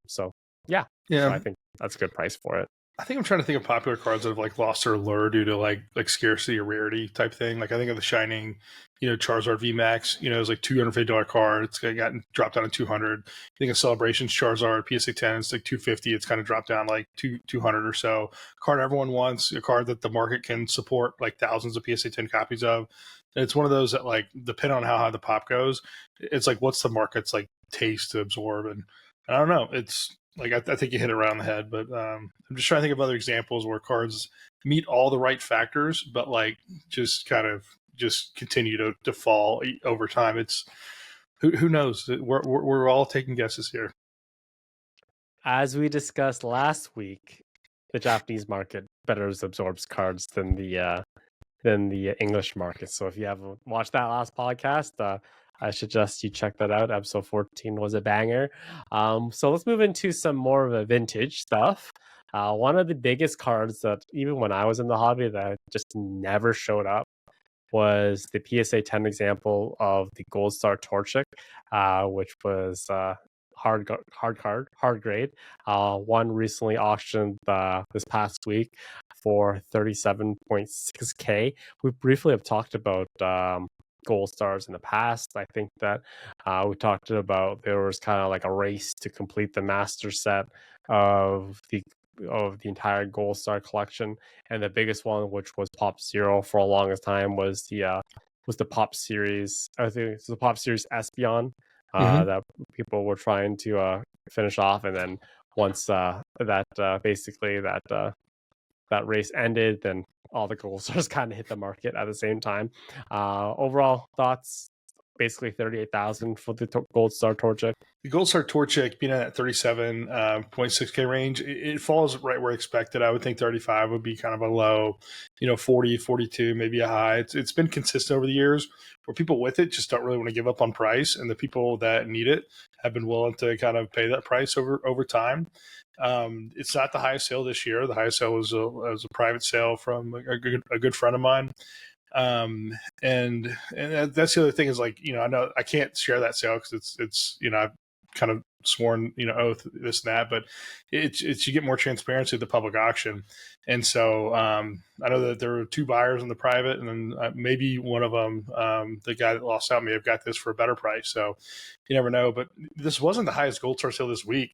So yeah, so Yeah. I think that's a good price for it. I think I'm trying to think of popular cards that have like lost their allure due to like scarcity or rarity type thing. Like I think of the Shining, Charizard VMAX. It was like $250 card. It's gotten dropped down to 200. I think of Celebrations Charizard PSA 10. It's like 250. It's kind of dropped down like 200 or so. Card everyone wants, a card that the market can support like thousands of PSA 10 copies of. And it's one of those that like depending on how high the pop goes, it's like what's the market's like taste to absorb. And I don't know. It's like I think you hit it around the head, but I'm just trying to think of other examples where cards meet all the right factors, but like just kind of just continue to fall over time. It's who knows? We're all taking guesses here. As we discussed last week, the Japanese market better absorbs cards than the English market. So if you haven't watched that last podcast, I suggest you check that out. Episode 14 was a banger. So let's move into some more of a vintage stuff. One of the biggest cards that even when I was in the hobby that just never showed up was the PSA 10 example of the Gold Star Torchic, which was hard grade. One recently auctioned this past week for 37.6K. We briefly have talked about gold stars in the past. I think that we talked about there was kind of like a race to complete the master set of the entire gold star collection, and the biggest one, which was Pop Zero for a longest time, was the Pop Series. I think it's the Pop Series Espeon that people were trying to finish off, and then once basically that race ended, then all the gold stars kind of hit the market at the same time. Overall thoughts, basically 38,000 for the Gold Star Torchic. The Gold Star Torchic being in that 37.6K range, it falls right where expected. I would think 35 would be kind of a low, 40, 42, maybe a high. It's been consistent over the years where people with it just don't really want to give up on price, and the people that need it have been willing to kind of pay that price over time. It's not the highest sale this year. The highest sale was a private sale from a good friend of mine. And that's the other thing is like, I know I can't share that sale because it's I've kind of sworn oath this and that, but it's you get more transparency at the public auction. And so I know that there were two buyers in the private, and then maybe one of them, the guy that lost out, may have got this for a better price. So you never know. But this wasn't the highest gold star sale this week,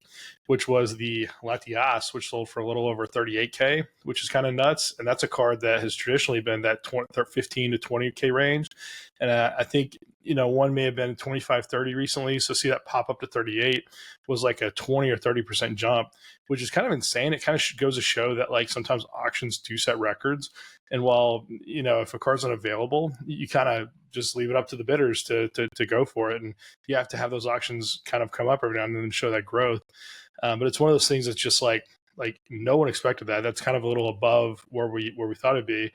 which was the Latias, which sold for a little over 38K, which is kind of nuts. And that's a card that has traditionally been that 15 to 20K range. And I think, one may have been 25, 30 recently. So see that pop up to 38 was like a 20 or 30% jump, which is kind of insane. It kind of goes to show that like sometimes auctions do set records. And while, if a card's unavailable, you kind of just leave it up to the bidders to go for it. And you have to have those auctions kind of come up every now and then and show that growth. But it's one of those things that's just like no one expected that. That's kind of a little above where we thought it'd be.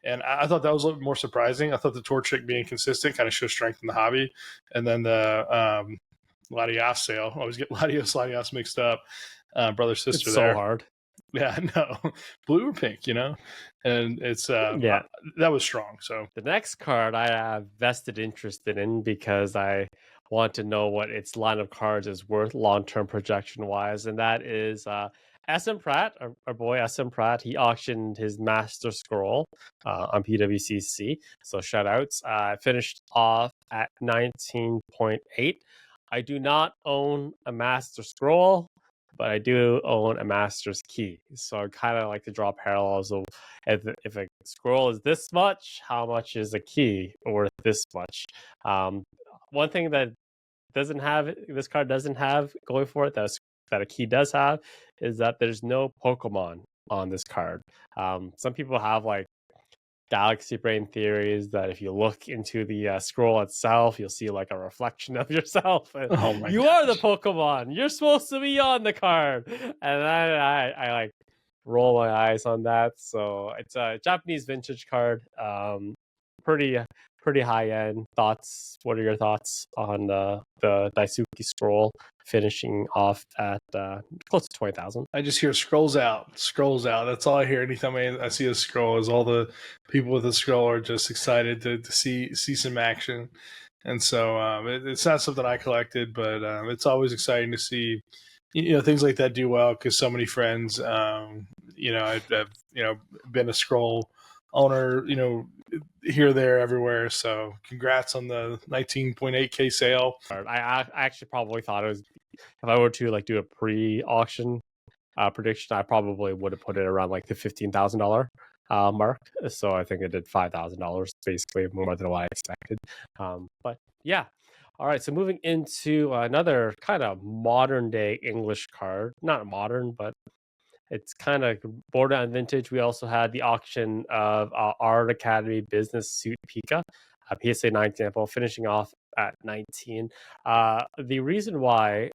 And I thought that was a little bit more surprising. I thought the Torchic being consistent kind of shows strength in the hobby. And then the Latias sale, I always get Latias mixed up. Brother, sister, it's there. So hard. Yeah, no, blue or pink, and it's that was strong. So the next card I have vested interest in because I want to know what its line of cards is worth long-term projection wise, and that is SM Pratt, our boy SM Pratt. He auctioned his Master Scroll on PWCC, so shout outs. Finished off at 19.8. I do not own a Master Scroll, but I do own a Master's Key. So I kind of like to draw parallels of if a scroll is this much, how much is a key worth this much? One thing that this card doesn't have going for it that a key does have is that there's no Pokemon on this card. Some people have like galaxy brain theories that if you look into the scroll itself, you'll see like a reflection of yourself. And you are the Pokemon. You're supposed to be on the card. And I like roll my eyes on that. So it's a Japanese vintage card. Pretty high end. Thoughts? What are your thoughts on the Daisuke scroll finishing off at close to 20,000? I just hear scrolls out. That's all I hear anytime I see a scroll. Is all the people with the scroll are just excited to see some action. And so it's not something I collected, but it's always exciting to see things like that do well because so many friends, I've been a scroll owner, here, there, everywhere. So congrats on the 19.8K sale. I actually probably thought it was, if I were to like do a pre-auction prediction, I probably would have put it around like the $15,000 mark. So I think it did $5,000, basically more than what I expected. But yeah. All right, so moving into another kind of modern day English card. Not modern, but it's kind of borderline vintage. We also had the auction of Art Academy Business Suit Pika, PSA 9 example, finishing off at 19. The reason why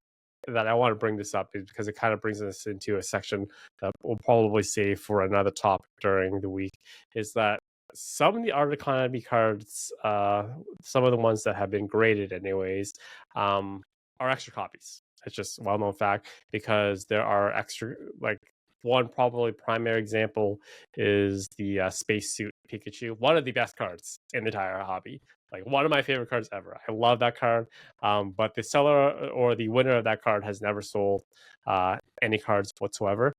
that I want to bring this up is because it kind of brings us into a section that we'll probably save for another topic during the week, is that some of the Art Academy cards, some of the ones that have been graded anyways, are extra copies. It's just a well-known fact because there are extra, like, one probably primary example is the Spacesuit Pikachu, one of the best cards in the entire hobby. Like one of my favorite cards ever. I love that card. But the seller or the winner of that card has never sold any cards whatsoever.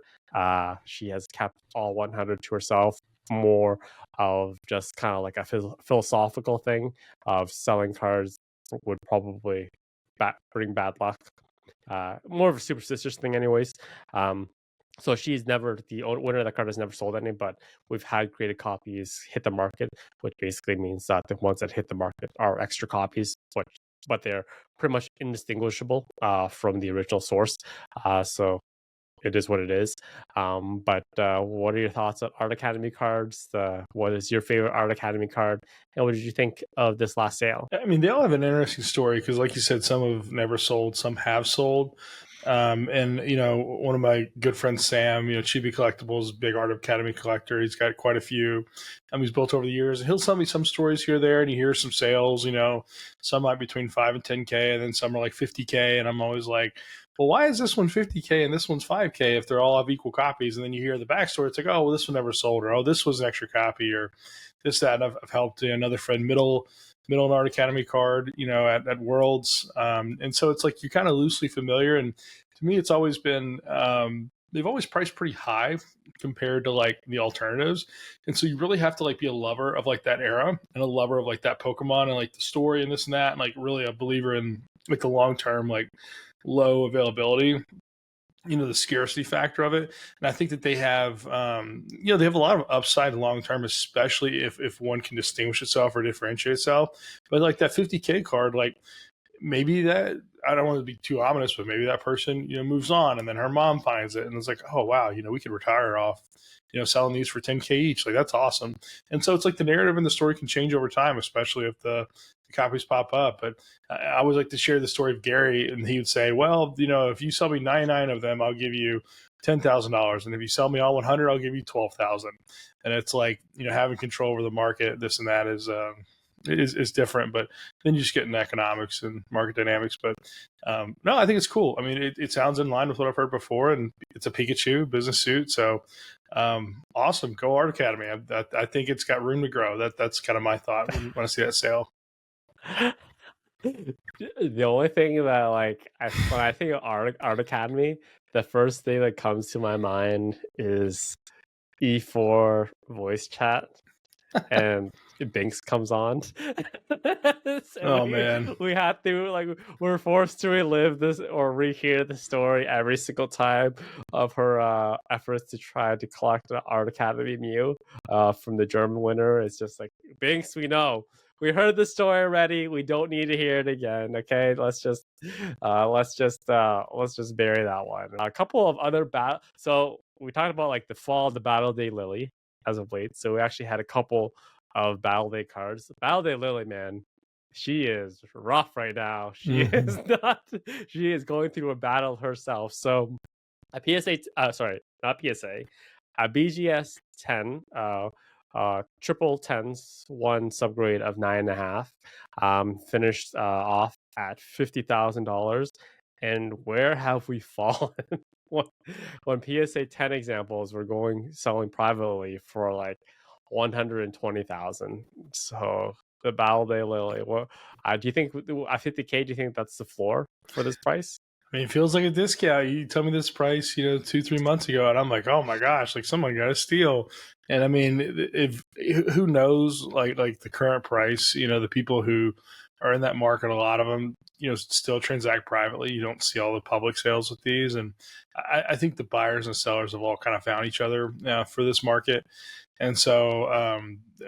She has kept all 100 to herself. More of just kind of like a philosophical thing of selling cards would probably bring bad luck. More of a superstitious thing, anyways. So she's never, the winner of that card has never sold any, but we've had graded copies hit the market, which basically means that the ones that hit the market are extra copies, but they're pretty much indistinguishable from the original source. So it is what it is. But what are your thoughts on Art Academy cards? What is your favorite Art Academy card? And what did you think of this last sale? I mean, they all have an interesting story because, like you said, some have never sold, some have sold. And one of my good friends, Sam, Chibi Collectibles, big Art Academy collector. He's got quite a few. He's built over the years, and he'll tell me some stories here or there, and you hear some sales. Some might be between 5 and 10K, and then some are like 50K. And I'm always like, well, why is this one 50K and this one's 5K if they're all have equal copies? And then you hear the backstory. It's like, oh, well, this one never sold, or oh, this was an extra copy, or this, that. And I've helped another friend, middle an Art Academy card, at Worlds. And so it's like you're kind of loosely familiar. And to me, it's always been, they've always priced pretty high compared to like the alternatives. And so you really have to like be a lover of like that era and a lover of like that Pokemon and like the story and this and that. And like really a believer in like the long-term, like low availability, the scarcity factor of it. And I think that they have, they have a lot of upside long term, especially if one can distinguish itself or differentiate itself. But like that 50K card, like maybe that, I don't want to be too ominous, but maybe that person, moves on and then her mom finds it and it's like, oh, wow, we could retire off, selling these for 10K each. Like that's awesome. And so it's like the narrative and the story can change over time, especially if the copies pop up. But I always like to share the story of Gary, and he would say, well, if you sell me 99 of them, I'll give you $10,000. And if you sell me all 100, I'll give you 12,000. And it's like, having control over the market, this and that is different, but then you just get into economics and market dynamics. But no, I think it's cool. I mean, it sounds in line with what I've heard before, and it's a Pikachu business suit. So awesome. Go Art Academy. I think it's got room to grow. That's kind of my thought when I see that sale. The only thing that when I think of Art Academy, the first thing that comes to my mind is E4 voice chat and Binks comes on. Man, we have to we're forced to relive this or rehear the story every single time of her efforts to try to collect an Art Academy Mew from the German winner. It's just like, Binks, we know. We heard the story already. We don't need to hear it again. Okay, let's just bury that one. A couple of other So we talked about like the fall of the Battle Day Lily as of late. So we actually had a couple of Battle Day cards. Battle Day Lily, man, she is rough right now. She is not. She is going through a battle herself. So a PSA, not PSA, a BGS 10. Triple tens, one subgrade of 9.5, finished off at $50,000. And where have we fallen? when PSA 10 examples were selling privately for like 120,000. So the Battle Day Lily, what do you think at 50K? Do you think that's the floor for this price? I mean, it feels like a discount. You tell me this price, 2, 3 months ago, and I'm like, oh my gosh, like someone got a steal. And I mean, if who knows, like the current price, the people who are in that market, a lot of them, still transact privately. You don't see all the public sales with these, and I think the buyers and sellers have all kind of found each other for this market. And so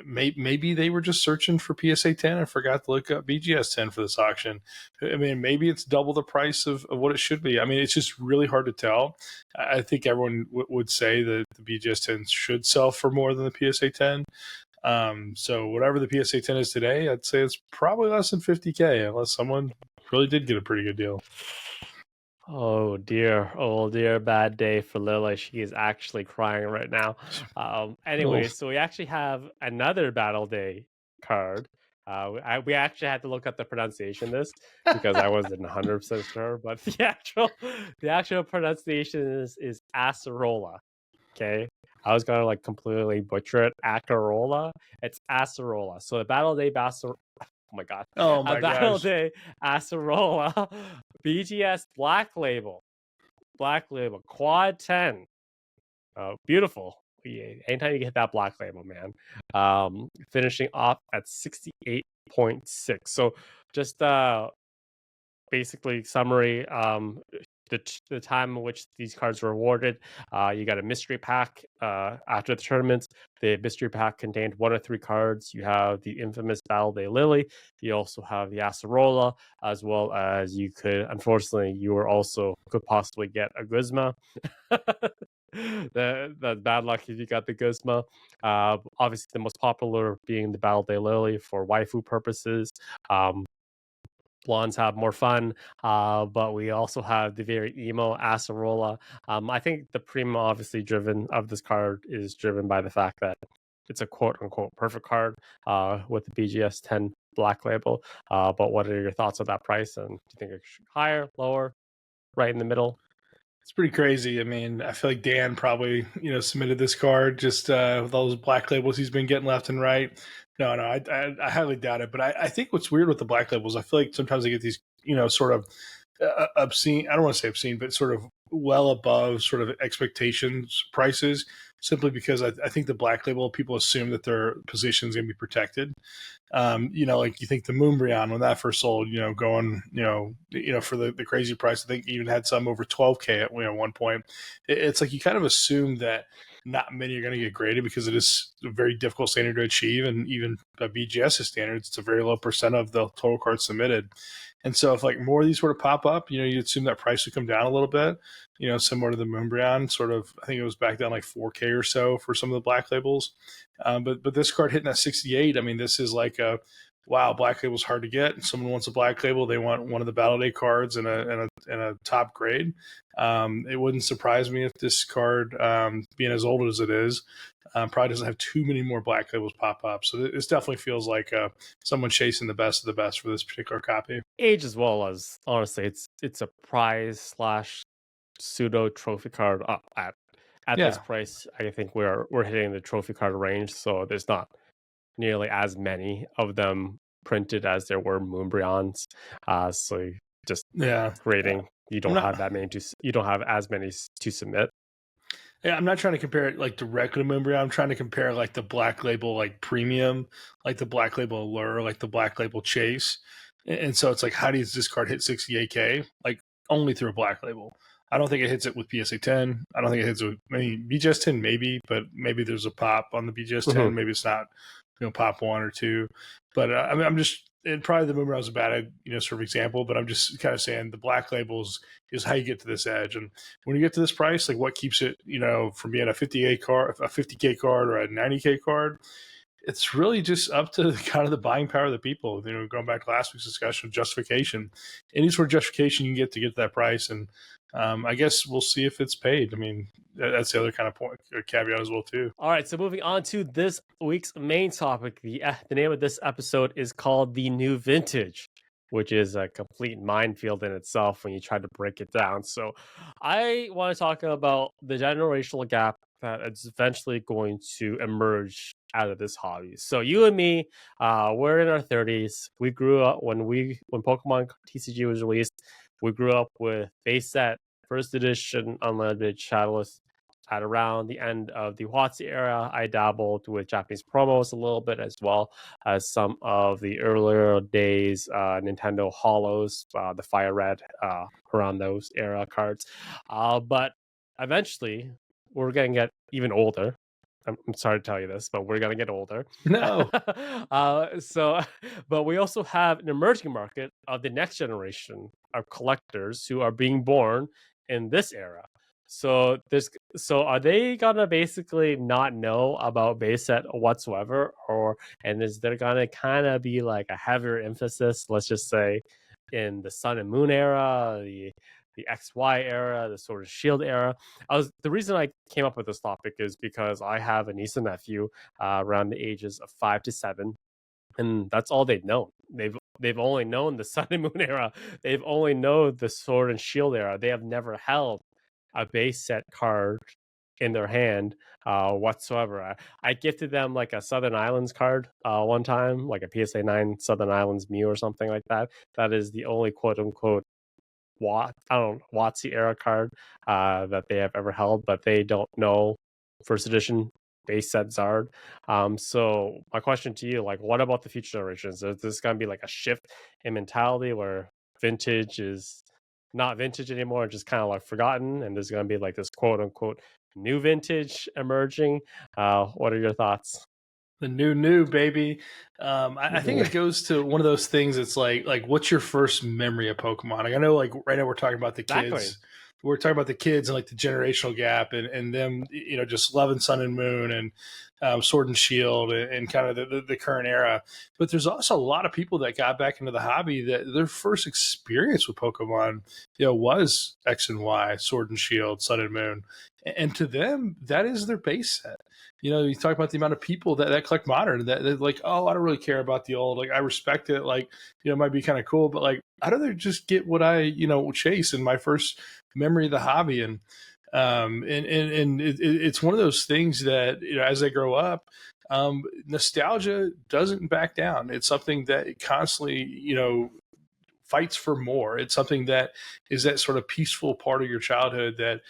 maybe they were just searching for PSA 10 and forgot to look up BGS 10 for this auction. I mean, maybe it's double the price of what it should be. I mean, it's just really hard to tell. I think everyone would say that the BGS 10 should sell for more than the PSA 10. So whatever the PSA 10 is today, I'd say it's probably less than 50K, unless someone really did get a pretty good deal. Oh dear, bad day for Lily. She is actually crying right now. Anyway, Oh, so we actually have another Battle Day card. We actually had to look at the pronunciation of this because I wasn't 100% sure, but the actual pronunciation is Acerola. Okay, I was gonna like completely butcher it. Acerola. It's Acerola. So the Battle Day Oh my god. oh A my Battle gosh. Day Acerola BGS Black Label. Black Label Quad 10. Beautiful. Yeah, anytime you get that Black Label, man. Finishing off at 68.6. So just basically summary, the time in which these cards were awarded. You got a mystery pack after the tournament. The mystery pack contained 1 of 3 cards. You have the infamous Battle Day Lily. You also have the Acerola, as well as unfortunately, could possibly get a Guzma. That's bad luck if you got the Guzma. Obviously, the most popular being the Battle Day Lily for waifu purposes. Blondes have more fun, but we also have the very emo Acerola. I think the prima obviously driven of this card is driven by the fact that it's a quote unquote perfect card with the BGS 10 Black Label. But what are your thoughts on that price? And do you think it's higher, lower, right in the middle? It's pretty crazy. I mean, I feel like Dan probably, submitted this card just with all those black labels he's been getting left and right. No, I highly doubt it. But I think what's weird with the black labels, I feel like sometimes they get these, sort of obscene, I don't want to say obscene, but sort of well above sort of expectations prices, simply because I think the black label, people assume that their position is going to be protected. Like you think the Moonbryon when that first sold, going, for the crazy price. I think even had some over 12K at one point. It's like you kind of assume that not many are going to get graded because it is a very difficult standard to achieve, and even by BGS standards, it's a very low percent of the total cards submitted. And so if like more of these were to pop up, you'd assume that price would come down a little bit, similar to the Moonbryon, sort of, I think it was back down like 4K or so for some of the black labels. But this card hitting that 68, I mean, this is like wow, black label's hard to get. Someone wants a black label, they want one of the Battle Day cards and a top grade. It wouldn't surprise me if this card, being as old as it is, probably doesn't have too many more black labels pop up. So this definitely feels like someone chasing the best of the best for this particular copy. Age as well as honestly, it's a prize slash pseudo trophy card at this Yeah. price. I think we're hitting the trophy card range, so there's not nearly as many of them printed as there were Moonbryons. So just Yeah. grading, I'm not. you don't have as many to submit. Yeah, I'm not trying to compare it like directly to Moonbryon. I'm trying to compare like the black label like premium, like the black label allure, like the black label chase. And so it's like, how does this card hit 68K? Like only through a black label. I don't think it hits it with PSA 10. I don't think it hits it with BGS 10 maybe, but maybe there's a pop on the BGS 10. Mhm. Maybe it's not, pop 1 or 2. But I mean, I'm just, and probably the Moonbryon was a bad, sort of example, but I'm just kind of saying the black labels is how you get to this edge. And when you get to this price, like what keeps it, from being a 50K card or a 90K card, it's really just up to kind of the buying power of the people. Going back to last week's discussion of justification, any sort of justification you can get to that price, and I guess we'll see if it's paid. I mean, that's the other kind of point or caveat as well too. All right, so moving on to this week's main topic. The name of this episode is called The New Vintage, which is a complete minefield in itself when you try to break it down. So I want to talk about the generational gap that is eventually going to emerge out of this hobby. So you and me, we're in our 30s. We grew up when Pokemon TCG was released. we grew up with base set, first edition, unlimited shadowless. At around the end of the WotC era, I dabbled with Japanese promos a little bit as well as some of the earlier days Nintendo Holos, the Fire Red, around those era cards. But eventually, we're going to get even older. I'm sorry to tell you this, but we're gonna get older. No. So, but we also have an emerging market of the next generation of collectors who are being born in this era. So are they gonna basically not know about base set whatsoever, or and is there gonna kind of be like a heavier emphasis, let's just say, in the Sun and Moon era, the XY era, the Sword and Shield era? The reason I came up with this topic is because I have a niece and nephew around the ages of 5 to 7, and that's all they've known. They've only known the Sun and Moon era. They've only known the Sword and Shield era. They have never held a base set card in their hand whatsoever. I gifted them like a Southern Islands card one time, like a PSA 9 Southern Islands Mew or something like that. That is the only quote unquote WotC era card that they have ever held, but they don't know first edition base set Zard. So my question to you, like, what about the future generations? Is this going to be like a shift in mentality where vintage is not vintage anymore, just kind of like forgotten, and there's going to be like this quote unquote new vintage emerging? What are your thoughts? The new baby. I think it goes to one of those things. It's like what's your first memory of Pokemon? Like I know, like right now we're talking about the Exactly. kids. We're talking about the kids and like the generational gap and them, just loving Sun and Moon and Sword and Shield and kind of the current era. But there's also a lot of people that got back into the hobby that their first experience with Pokemon, was X and Y, Sword and Shield, Sun and Moon, and to them that is their base set. You talk about the amount of people that collect modern that like, oh, I don't really care about the old. Like, I respect it. Like, it might be kind of cool, but like, I'd rather just get what I, chase in my first memory of the hobby. And it's one of those things that, as they grow up, nostalgia doesn't back down. It's something that constantly, fights for more. It's something that is that sort of peaceful part of your childhood that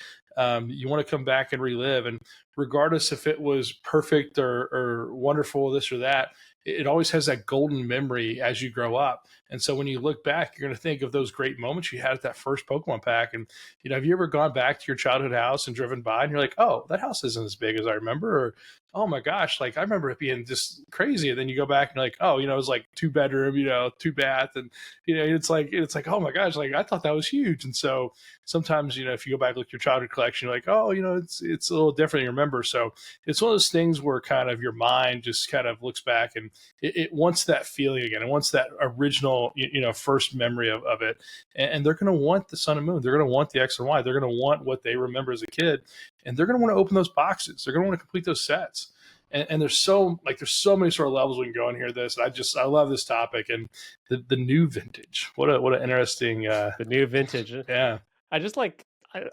you want to come back and relive. And regardless if it was perfect or wonderful, this or that, it always has that golden memory as you grow up. And so when you look back, you're going to think of those great moments you had at that first Pokemon pack. And, have you ever gone back to your childhood house and driven by and you're like, oh, that house isn't as big as I remember? Or, oh my gosh, like I remember it being just crazy. And then you go back and you're like, oh, it was like 2 bedroom, 2 bath. And, it's like, oh my gosh, like I thought that was huge. And so sometimes, if you go back and look at your childhood collection, you're like, oh, it's a little different than you remember. So it's one of those things where kind of your mind just kind of looks back and it wants that feeling again. It wants that original, first memory of it. And they're going to want the Sun and Moon. They're going to want the X and Y. They're going to want what they remember as a kid. And they're going to want to open those boxes. They're going to want to complete those sets. And there's so many sort of levels we can go in here. I love this topic and the new vintage. What an interesting The new vintage. Yeah. I just like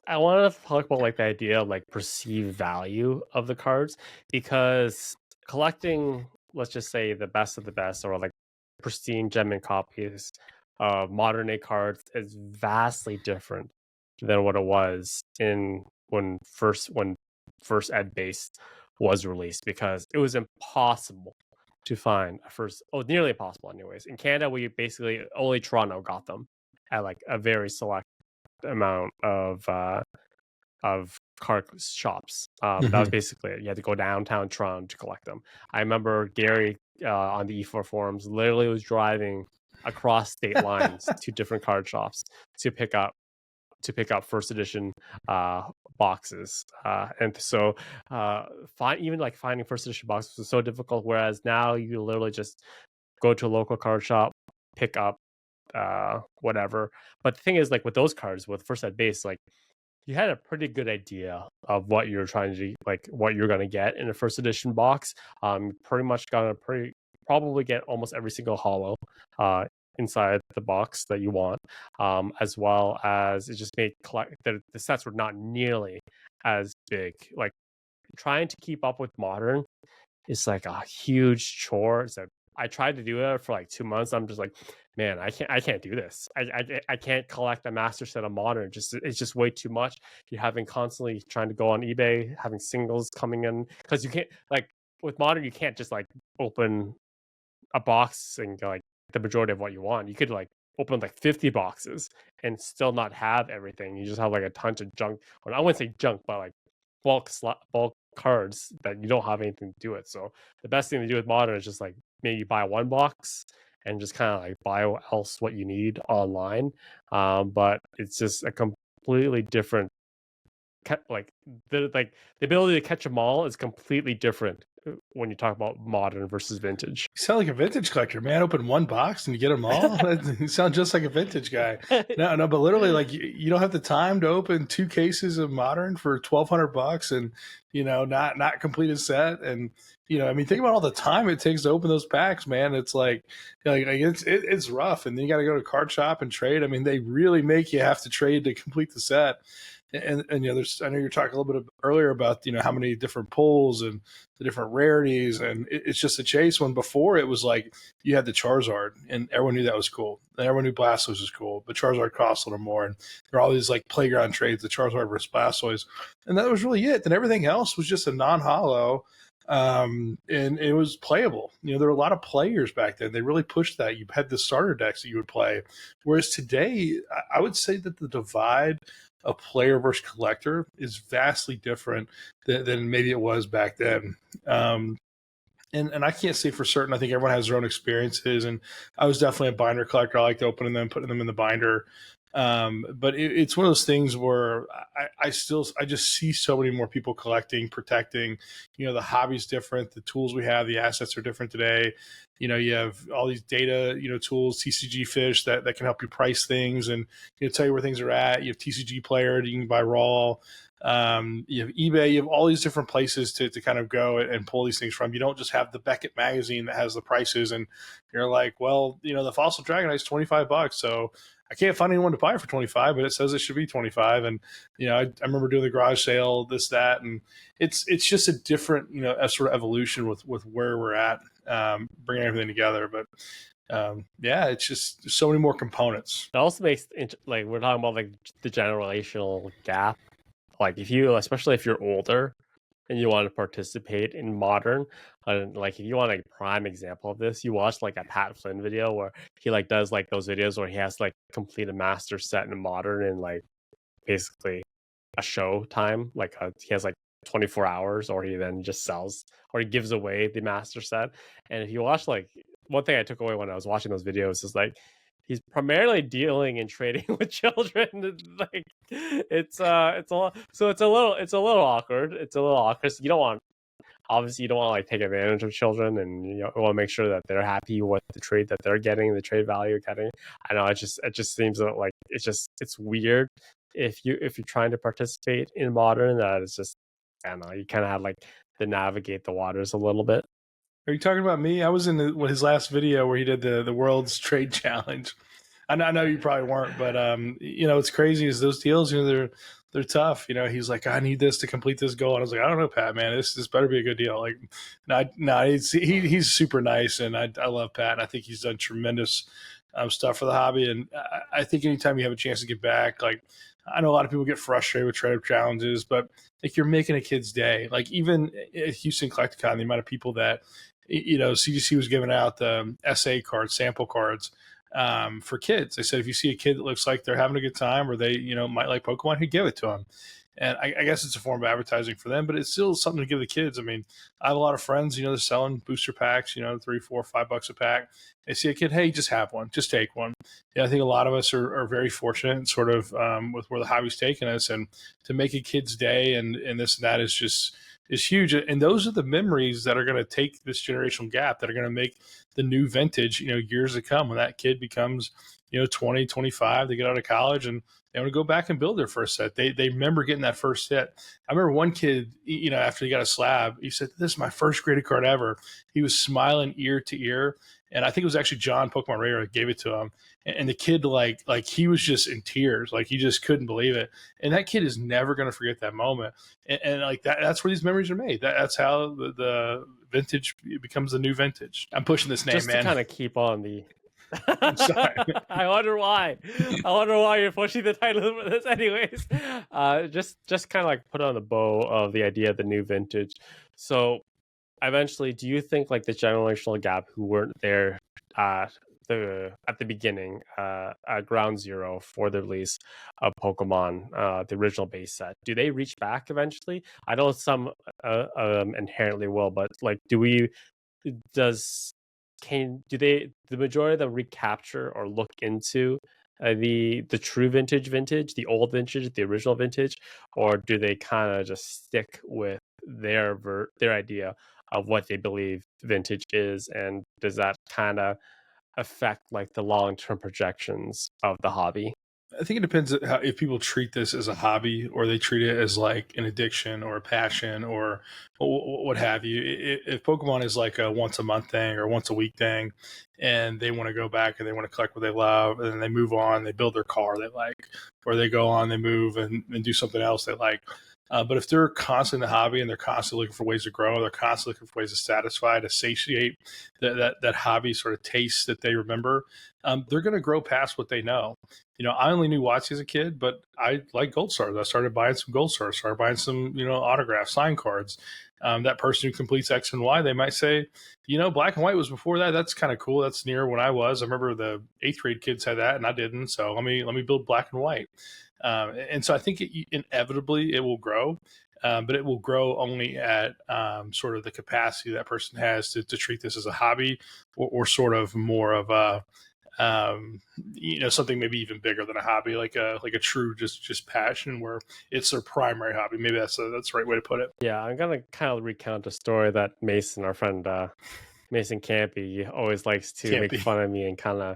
I want to talk about like the idea of like perceived value of the cards, because collecting, let's just say, the best of the best or like pristine gem and copies of modern day cards is vastly different than what it was in when first ed base was released, because it was impossible to find a first, nearly impossible anyways. In Canada, we basically only Toronto got them at like a very select amount of card shops. That was basically it. You had to go downtown Toronto to collect them. I remember Gary on the E4 forums literally was driving across state lines to different card shops to pick up first edition boxes, and so even like finding first edition boxes was so difficult, whereas now you literally just go to a local card shop, pick up whatever. But the thing is, like with those cards with first ed base, like you had a pretty good idea of what you're trying to do, like what you're going to get in a first edition box. Pretty much gonna probably get almost every single holo inside the box that you want, as well as it just made the sets were not nearly as big. Like trying to keep up with modern is like a huge chore. I tried to do it for like 2 months. I'm just like, man, I can't do this. I can't collect a master set of modern. Just it's just way too much. You're having constantly trying to go on eBay, having singles coming in because you can't like with modern you can't just like open a box and go, like the majority of what you want. You could like open like 50 boxes and still not have everything. You just have like a ton of junk, or I wouldn't say junk, but like bulk cards that you don't have anything to do with. So the best thing to do with modern is just like maybe buy one box and just kind of like buy else what you need online. But it's just a completely different like the ability to catch them all is completely different when you talk about modern versus vintage. You sound like a vintage collector, man. Open one box and you get them all. You sound just like a vintage guy. No, but literally, like you don't have the time to open 2 cases of modern for $1,200 and not complete a set. And I mean, think about all the time it takes to open those packs, man. It's like it's rough, and then you got to go to card shop and trade. I mean, they really make you have to trade to complete the set. And there's I know you're talking a little bit earlier about how many different pulls and the different rarities, and it's just a chase. When before it was like you had the Charizard, and everyone knew that was cool, and everyone knew Blastoise was cool, but Charizard cost a little more, and there are all these like playground trades, the Charizard versus Blastoise, and that was really it. Then everything else was just a non-holo, and it was playable. There were a lot of players back then. They really pushed that. You had the starter decks that you would play, whereas today, I would say that the divide a player versus collector is vastly different than maybe it was back then. And I can't say for certain. I think everyone has their own experiences, and I was definitely a binder collector. I liked opening them, putting them in the binder. But it's one of those things where I just see so many more people collecting, protecting. The hobby's different. The tools we have, the assets are different today. You have all these data, tools, TCG Fish that can help you price things and tell you where things are at. You have TCG Player that you can buy raw. You have eBay. You have all these different places to kind of go and pull these things from. You don't just have the Beckett magazine that has the prices, and you're like, well, the Fossil Dragonite is $25, so I can't find anyone to buy it for 25, but it says it should be 25. And, I remember doing the garage sale, this, that, and it's just a different, sort of evolution with where we're at, bringing everything together. But yeah, it's just so many more components. It also makes like we're talking about like the generational gap. Like especially if you're older and you want to participate in modern, like if you want a prime example of this, you watch like a Pat Flynn video where he like does like those videos where he has like complete a master set in modern in like basically a show time. Like he has like 24 hours, or he then just sells or he gives away the master set. And if you watch, like, one thing I took away when I was watching those videos is like he's primarily dealing and trading with children. Like it's a lot, so it's a little awkward. It's a little awkward. So you don't want to like take advantage of children, and you want to make sure that they're happy with the trade that they're getting, the trade value getting. I know it just seems like it's weird if you're trying to participate in modern, that it's just, I don't know, you kind of have like to navigate the waters a little bit. Are you talking about me? I was in his last video where he did the world's trade challenge. I know you probably weren't, but what's crazy is those deals, they're tough. He's like, I need this to complete this goal, and I was like, I don't know, Pat, man, this better be a good deal. Like, no, he's super nice, and I love Pat, and I think he's done tremendous stuff for the hobby. And I think anytime you have a chance to get back, like, I know a lot of people get frustrated with trade challenges, but like, you're making a kid's day. Like, even at Houston Collecticon, the amount of people that CGC was giving out the essay cards, sample cards for kids. They said if you see a kid that looks like they're having a good time, or they might like Pokemon, you give it to them. And I guess it's a form of advertising for them, but it's still something to give the kids. I mean, I have a lot of friends, they're selling booster packs, $3, $4, $5 a pack. They see a kid, hey, just have one, just take one. I think a lot of us are very fortunate and sort of with where the hobby's taken us, and to make a kid's day and this and that is huge. And those are the memories that are going to take this generational gap, that are going to make the new vintage, years to come, when that kid becomes 20, 25, they get out of college and they want to go back and build their first set. They remember getting that first hit. I remember one kid, after he got a slab, he said, "This is my first graded card ever." He was smiling ear to ear. And I think it was actually John Pokemon Radar that gave it to him. And the kid, like he was just in tears. Like he just couldn't believe it. And that kid is never going to forget that moment. And like that's where these memories are made. That's how the vintage becomes the new vintage. I'm pushing this name, just man. to kind of keep on the I'm sorry. I wonder why. I wonder why you're pushing the title for this, anyways. Just kind of like put on the bow of the idea of the new vintage. So, eventually, do you think like the generational gap who weren't there at the beginning, at ground zero for the release of Pokemon, the original base set, do they reach back eventually? I know some inherently will, but like, does do they, the majority of them, recapture or look into the true vintage, the old vintage, the original vintage, or do they kind of just stick with their idea of what they believe vintage is, and does that kind of affect like the long-term projections of the hobby? I think it depends on if people treat this as a hobby or they treat it as like an addiction or a passion or what have you. If Pokemon is like a once a month thing or once a week thing, and they want to go back and they want to collect what they love, and then they move on, they build their car they like, or they go on, they move and do something else they like. But if they're constantly in the hobby and they're constantly looking for ways to grow, they're constantly looking for ways to satisfy, to satiate that hobby sort of taste that they remember, they're going to grow past what they know. I only knew WotC as a kid, but I like Gold Stars. I started buying some Gold Stars, started buying some, autographs, sign cards. That person who completes X and Y, they might say, Black and White was before that. That's kind of cool. That's near when I was. I remember the 8th grade kids had that and I didn't. So let me build Black and White. And so I think inevitably it will grow. But it will grow only at sort of the capacity that person has to treat this as a hobby or sort of more of a, something maybe even bigger than a hobby, like a true just passion where it's their primary hobby. Maybe that's the right way to put it. Yeah, I'm gonna kind of recount a story that Mason, our friend Mason Campy, always likes to make fun of me and kind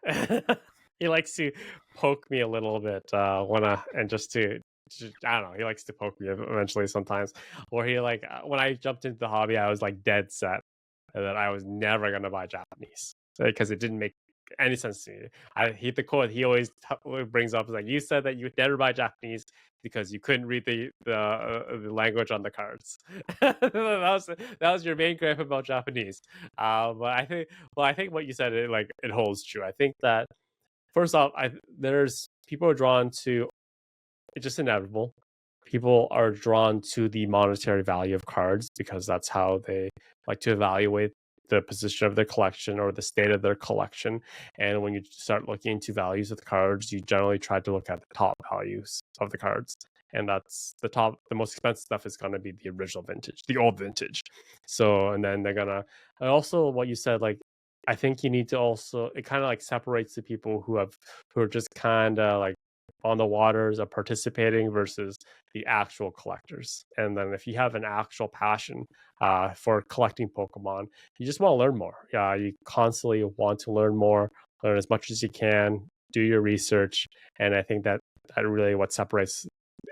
of he likes to poke me a little bit and just to I don't know, he likes to poke me eventually sometimes. Or he like when I jumped into the hobby, I was like dead set that I was never gonna buy Japanese because it didn't make any sense to me. I hate the quote he always brings up is like, you said that you would never buy Japanese because you couldn't read the language on the cards. that was your main gripe about Japanese. But I think what you said, it holds true. I think that first off, there's people are drawn to, it's just inevitable. People are drawn to the monetary value of cards because that's how they like to evaluate the position of their collection or the state of their collection. And when you start looking into values of the cards, you generally try to look at the top values of the cards. And that's the most expensive stuff is going to be the original vintage, the old vintage. So, and then they're going to, and also what you said, like, I think you need to also, it kind of like separates the people who are just kind of like on the waters of participating versus the actual collectors. And then if you have an actual passion for collecting Pokemon, you just want to learn more. You constantly want to learn more, learn as much as you can, do your research. And I think that really what separates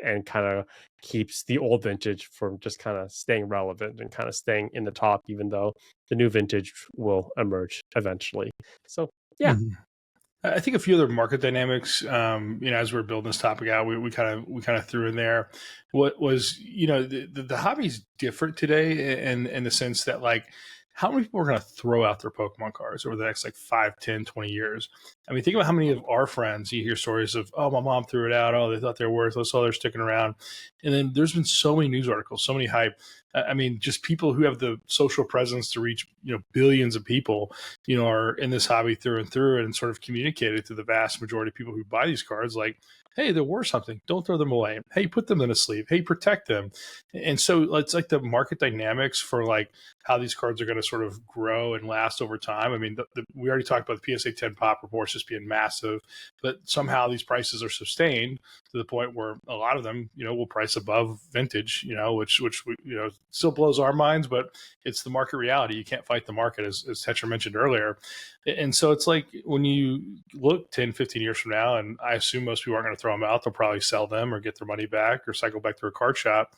and kind of keeps the old vintage from just kind of staying relevant and kind of staying in the top, even though the new vintage will emerge eventually. So yeah. Mm-hmm. I think a few other market dynamics, as we're building this topic out, we kind of threw in there. What was, the hobby's different today in the sense that, like, how many people are going to throw out their Pokemon cards over the next like 5, 10, 20 years? I mean, think about how many of our friends you hear stories of, oh, my mom threw it out. Oh, they thought they were worthless. Oh, they're sticking around. And then there's been so many news articles, so many hype. I mean, just people who have the social presence to reach, billions of people, are in this hobby through and sort of communicated to the vast majority of people who buy these cards. Like, Hey, they're worth something. Don't throw them away. Hey, put them in a sleeve. Hey, protect them. And so it's like the market dynamics for like how these cards are going to sort of grow and last over time. I mean, we already talked about the PSA 10 pop reports just being massive, but somehow these prices are sustained to the point where a lot of them, will price above vintage, which still blows our minds, but it's the market reality. You can't fight the market, as Tetra mentioned earlier. And so it's like when you look 10, 15 years from now, and I assume most people aren't going to throw them out, they'll probably sell them or get their money back or cycle back to a card shop.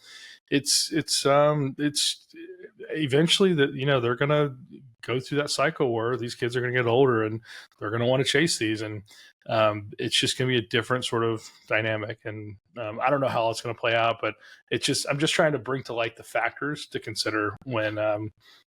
It's eventually that, they're going to go through that cycle where these kids are going to get older and they're going to want to chase these. And it's just going to be a different sort of dynamic. And I don't know how it's going to play out, but I'm just trying to bring to light the factors to consider when,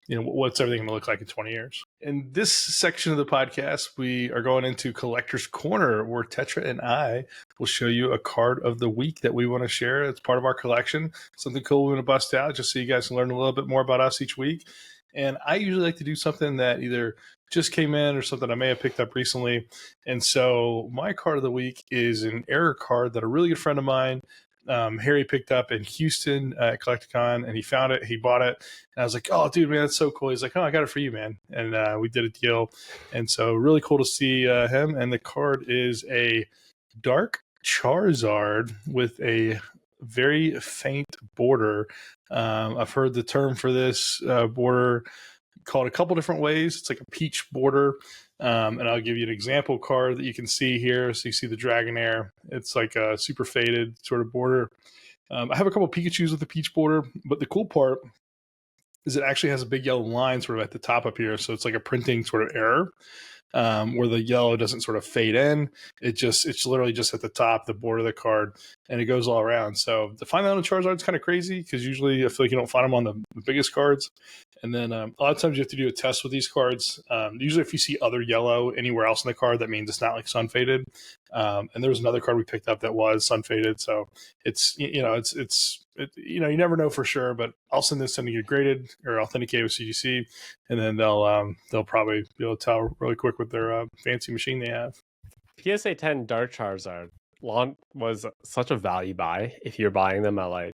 what's everything going to look like in 20 years. In this section of the podcast, we are going into Collector's Corner, where Tetra and I will show you a card of the week that we want to share. It's part of our collection, something cool we want to bust out just so you guys can learn a little bit more about us each week. And I usually like to do something that either just came in or something I may have picked up recently. And so my card of the week is an error card that a really good friend of mine, Harry, picked up in Houston at Collecticon, and he found it. He bought it. And I was like, oh, dude, man, that's so cool. He's like, oh, I got it for you, man. And we did a deal. And so really cool to see him. And the card is a dark Charizard with a very faint border. I've heard the term for this border called a couple different ways. It's like a peach border. And I'll give you an example card that you can see here. So you see the Dragonair. It's like a super faded sort of border. I have a couple of Pikachus with a peach border, but the cool part is it actually has a big yellow line sort of at the top up here. So it's like a printing sort of error. Where the yellow doesn't sort of fade in. It's literally just at the top, the border of the card, and it goes all around. So to find that on a Charizard is kind of crazy because usually I feel like you don't find them on the biggest cards. And then a lot of times you have to do a test with these cards. Usually if you see other yellow anywhere else in the card, that means it's not like sun faded. And there was another card we picked up that was sun faded. So you never know for sure, but I'll send this in to get graded or authenticated with CGC, and then they'll probably be able to tell really quick with their fancy machine they have. PSA 10 Dark Charizard was such a value buy if you're buying them at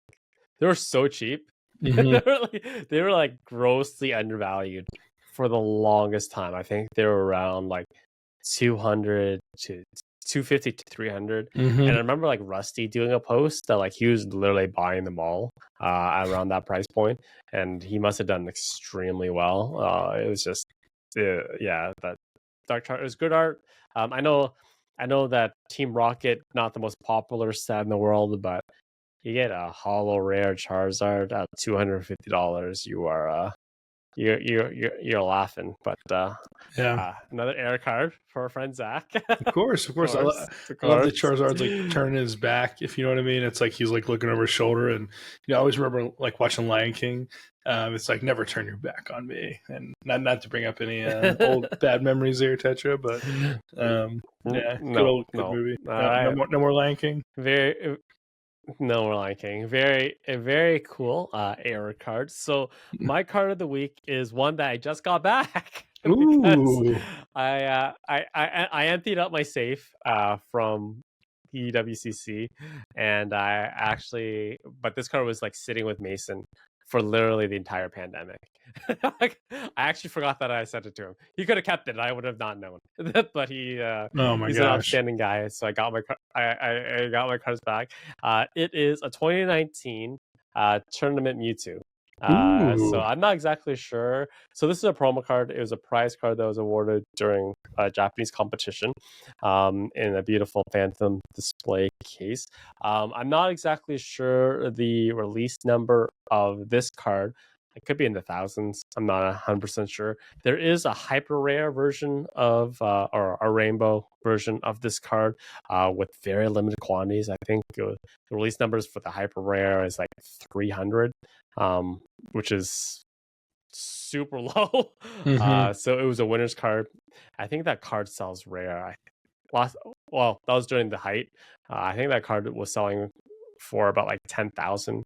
they were so cheap. Mm-hmm. they were like grossly undervalued for the longest time. I think they were around like 200 to 250 to 300. Mm-hmm. And I remember like Rusty doing a post that like he was literally buying them all around that price point, and he must have done extremely well. It was just that Dark Chart is good art. I know that Team Rocket, not the most popular set in the world, but you get a holo rare Charizard at $250. You are you're laughing, but another air card for our friend Zach. Of course. I love the Charizard's like turning his back, if you know what I mean. It's like he's like looking over his shoulder, and I always remember like watching Lion King. It's like never turn your back on me, and not to bring up any old bad memories there, Tetra, but good movie. No more Lion King. No more Lion King. Very cool error card. So my card of the week is one that I just got back. Ooh. I emptied out my safe from EWCC, and but this card was like sitting with Mason for literally the entire pandemic. Like, I actually forgot that I sent it to him. He could have kept it. I would have not known. But he's an outstanding guy. So I got my I got my cards back. It is a 2019 tournament Mewtwo. So I'm not exactly sure. So this is a promo card. It was a prize card that was awarded during a Japanese competition in a beautiful Phantom display case. I'm not exactly sure the release number of this card. It could be in the thousands. I'm not 100% sure. There is a hyper rare version of, or a rainbow version of this card with very limited quantities. I think the release numbers for the hyper rare is like 300, which is super low. So it was a winner's card. I think that card sells rare. That was during the height. I think that card was selling for about like 10,000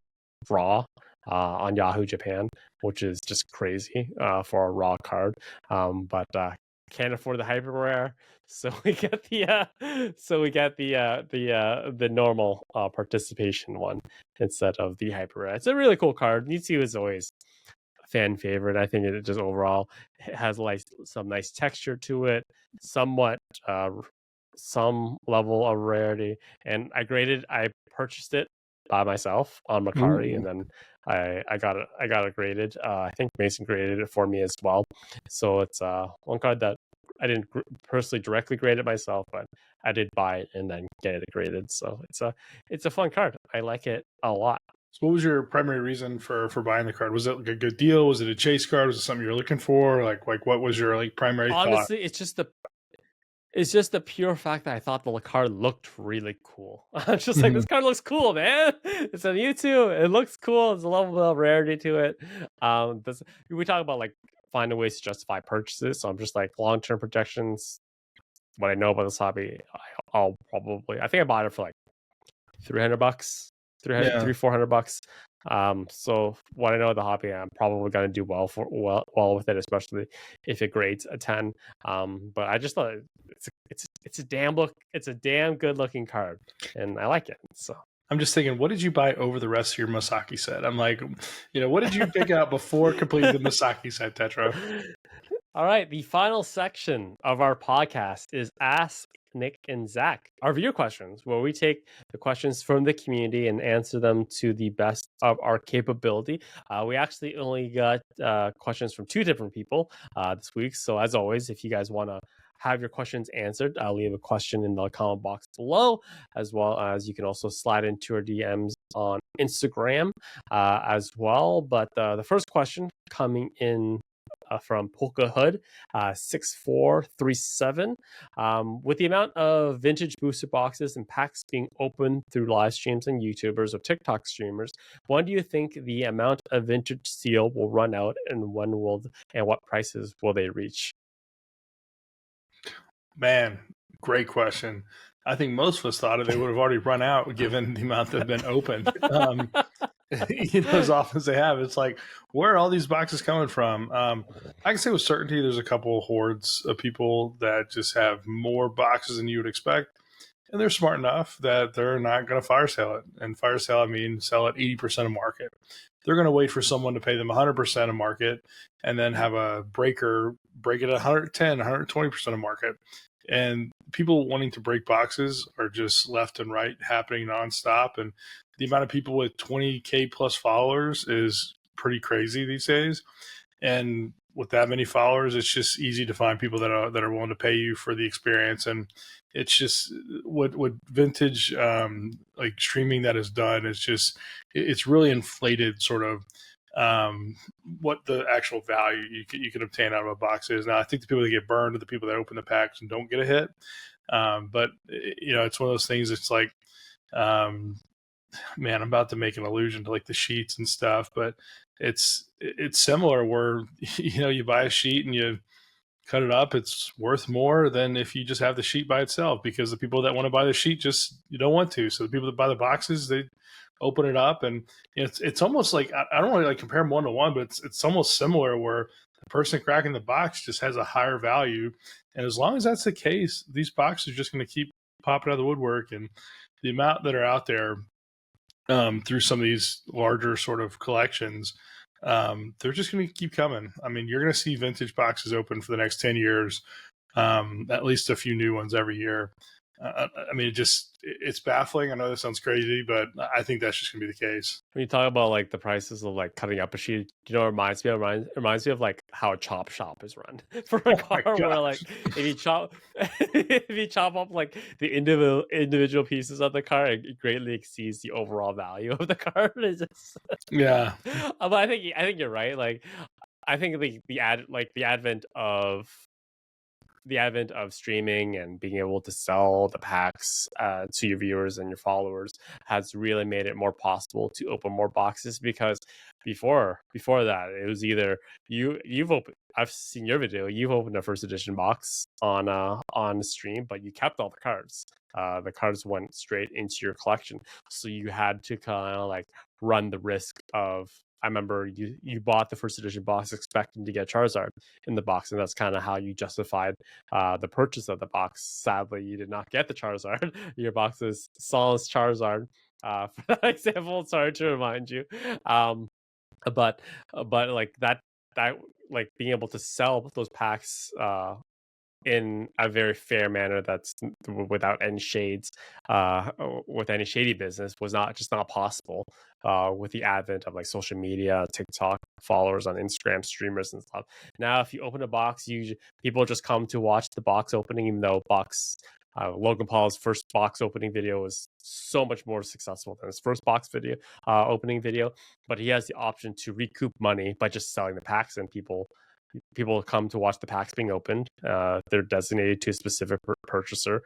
raw. On Yahoo Japan, which is just crazy for a raw card. But can't afford the hyper rare, so we get the normal participation one instead of the hyper rare. It's a really cool card. Nizu is always a fan favorite. I think it just overall has like some nice texture to it, somewhat some level of rarity. And I purchased it by myself on Macari, and Ooh. then I got it graded. I think Mason graded it for me as well. So it's one card that I didn't personally directly grade it myself, but I did buy it and then get it graded. So it's a fun card. I like it a lot. So what was your primary reason for buying the card? Was it like a good deal? Was it a chase card? Was it something you're looking for? Like what was your like primary thought? Honestly, it's just the pure fact that I thought the card looked really cool. I'm just like, Mhm. this card looks cool, man. It's on YouTube. It looks cool. There's a level of rarity to it. We talk about like finding ways to justify purchases. So I'm just like long-term projections. What I know about this hobby, I'll probably. I think I bought it for like $300, 300, Yeah. 400 bucks. So what I know of the hobby, I'm probably gonna do well with it, especially if it grades a 10. But I just thought it's a damn good looking card, and I like it. So I'm just thinking, what did you buy over the rest of your Masaki set? I'm like, what did you pick out before completing the Masaki set, Tetra? all right, the final section of our podcast is Ask Nick and Zach, our viewer questions, where we take the questions from the community and answer them to the best of our capability. We actually only got questions from 2 different people this week. So as always, if you guys want to have your questions answered, I'll leave a question in the comment box below, as well as you can also slide into our DMs on Instagram as well. But the first question coming in from Polka Hood 6437. With the amount of vintage booster boxes and packs being opened through live streams and YouTubers or TikTok streamers, when do you think the amount of vintage seal will run out, and what prices will they reach? Man, great question. I think most of us thought they would have already run out given the amount that have been opened. As often as they have, it's like, where are all these boxes coming from? I can say with certainty there's a couple hordes of people that just have more boxes than you would expect, and they're smart enough that they're not going to fire sale it. And fire sale, I mean sell at 80% of market. They're going to wait for someone to pay them 100% of market and then have a breaker break it at 110, 120% of market. And people wanting to break boxes are just left and right happening nonstop. And the amount of people with 20K plus followers is pretty crazy these days. And with that many followers, it's just easy to find people that are willing to pay you for the experience. And it's just what vintage like streaming that is done is just it's really inflated sort of what the actual value you can obtain out of a box is. Now, I think the people that get burned are the people that open the packs and don't get a hit. But it's one of those things. It's like, man, I'm about to make an allusion to like the sheets and stuff, but it's similar where you buy a sheet and you cut it up, it's worth more than if you just have the sheet by itself, because the people that want to buy the sheet just you don't want to. So the people that buy the boxes, they open it up, and it's almost like I don't want to like compare them 1-to-1, but it's almost similar where the person cracking the box just has a higher value. And as long as that's the case, these boxes are just going to keep popping out of the woodwork. And the amount that are out there through some of these larger sort of collections, they're just going to keep coming. I mean, you're going to see vintage boxes open for the next 10 years, at least a few new ones every year. I mean, it's baffling. I know this sounds crazy, but I think that's just going to be the case. When you talk about like the prices of like cutting up a sheet, what it reminds me of? It reminds me of like how a chop shop is run for a car, where like if you chop up like the individual pieces of the car, it greatly exceeds the overall value of the car. Yeah. But I think you're right. Like I think the advent of streaming and being able to sell the packs to your viewers and your followers has really made it more possible to open more boxes, because before that it was either you've opened, I've seen your video, you've opened a first edition box on stream, but you kept all the cards. The cards went straight into your collection, so you had to kind of like run the risk of. I remember you bought the first edition box expecting to get Charizard in the box, and that's kind of how you justified the purchase of the box. Sadly, you did not get the Charizard. Your box is Solace Charizard. For that example, sorry to remind you. But like that like being able to sell those packs in a very fair manner that's without any shades with any shady business was not possible with the advent of like social media, TikTok, followers on Instagram, streamers and stuff. Now if you open a box, people just come to watch the box opening, even though Logan Paul's first box opening video was so much more successful than his first box video opening video, but he has the option to recoup money by just selling the packs, and people come to watch the packs being opened. They're designated to a specific purchaser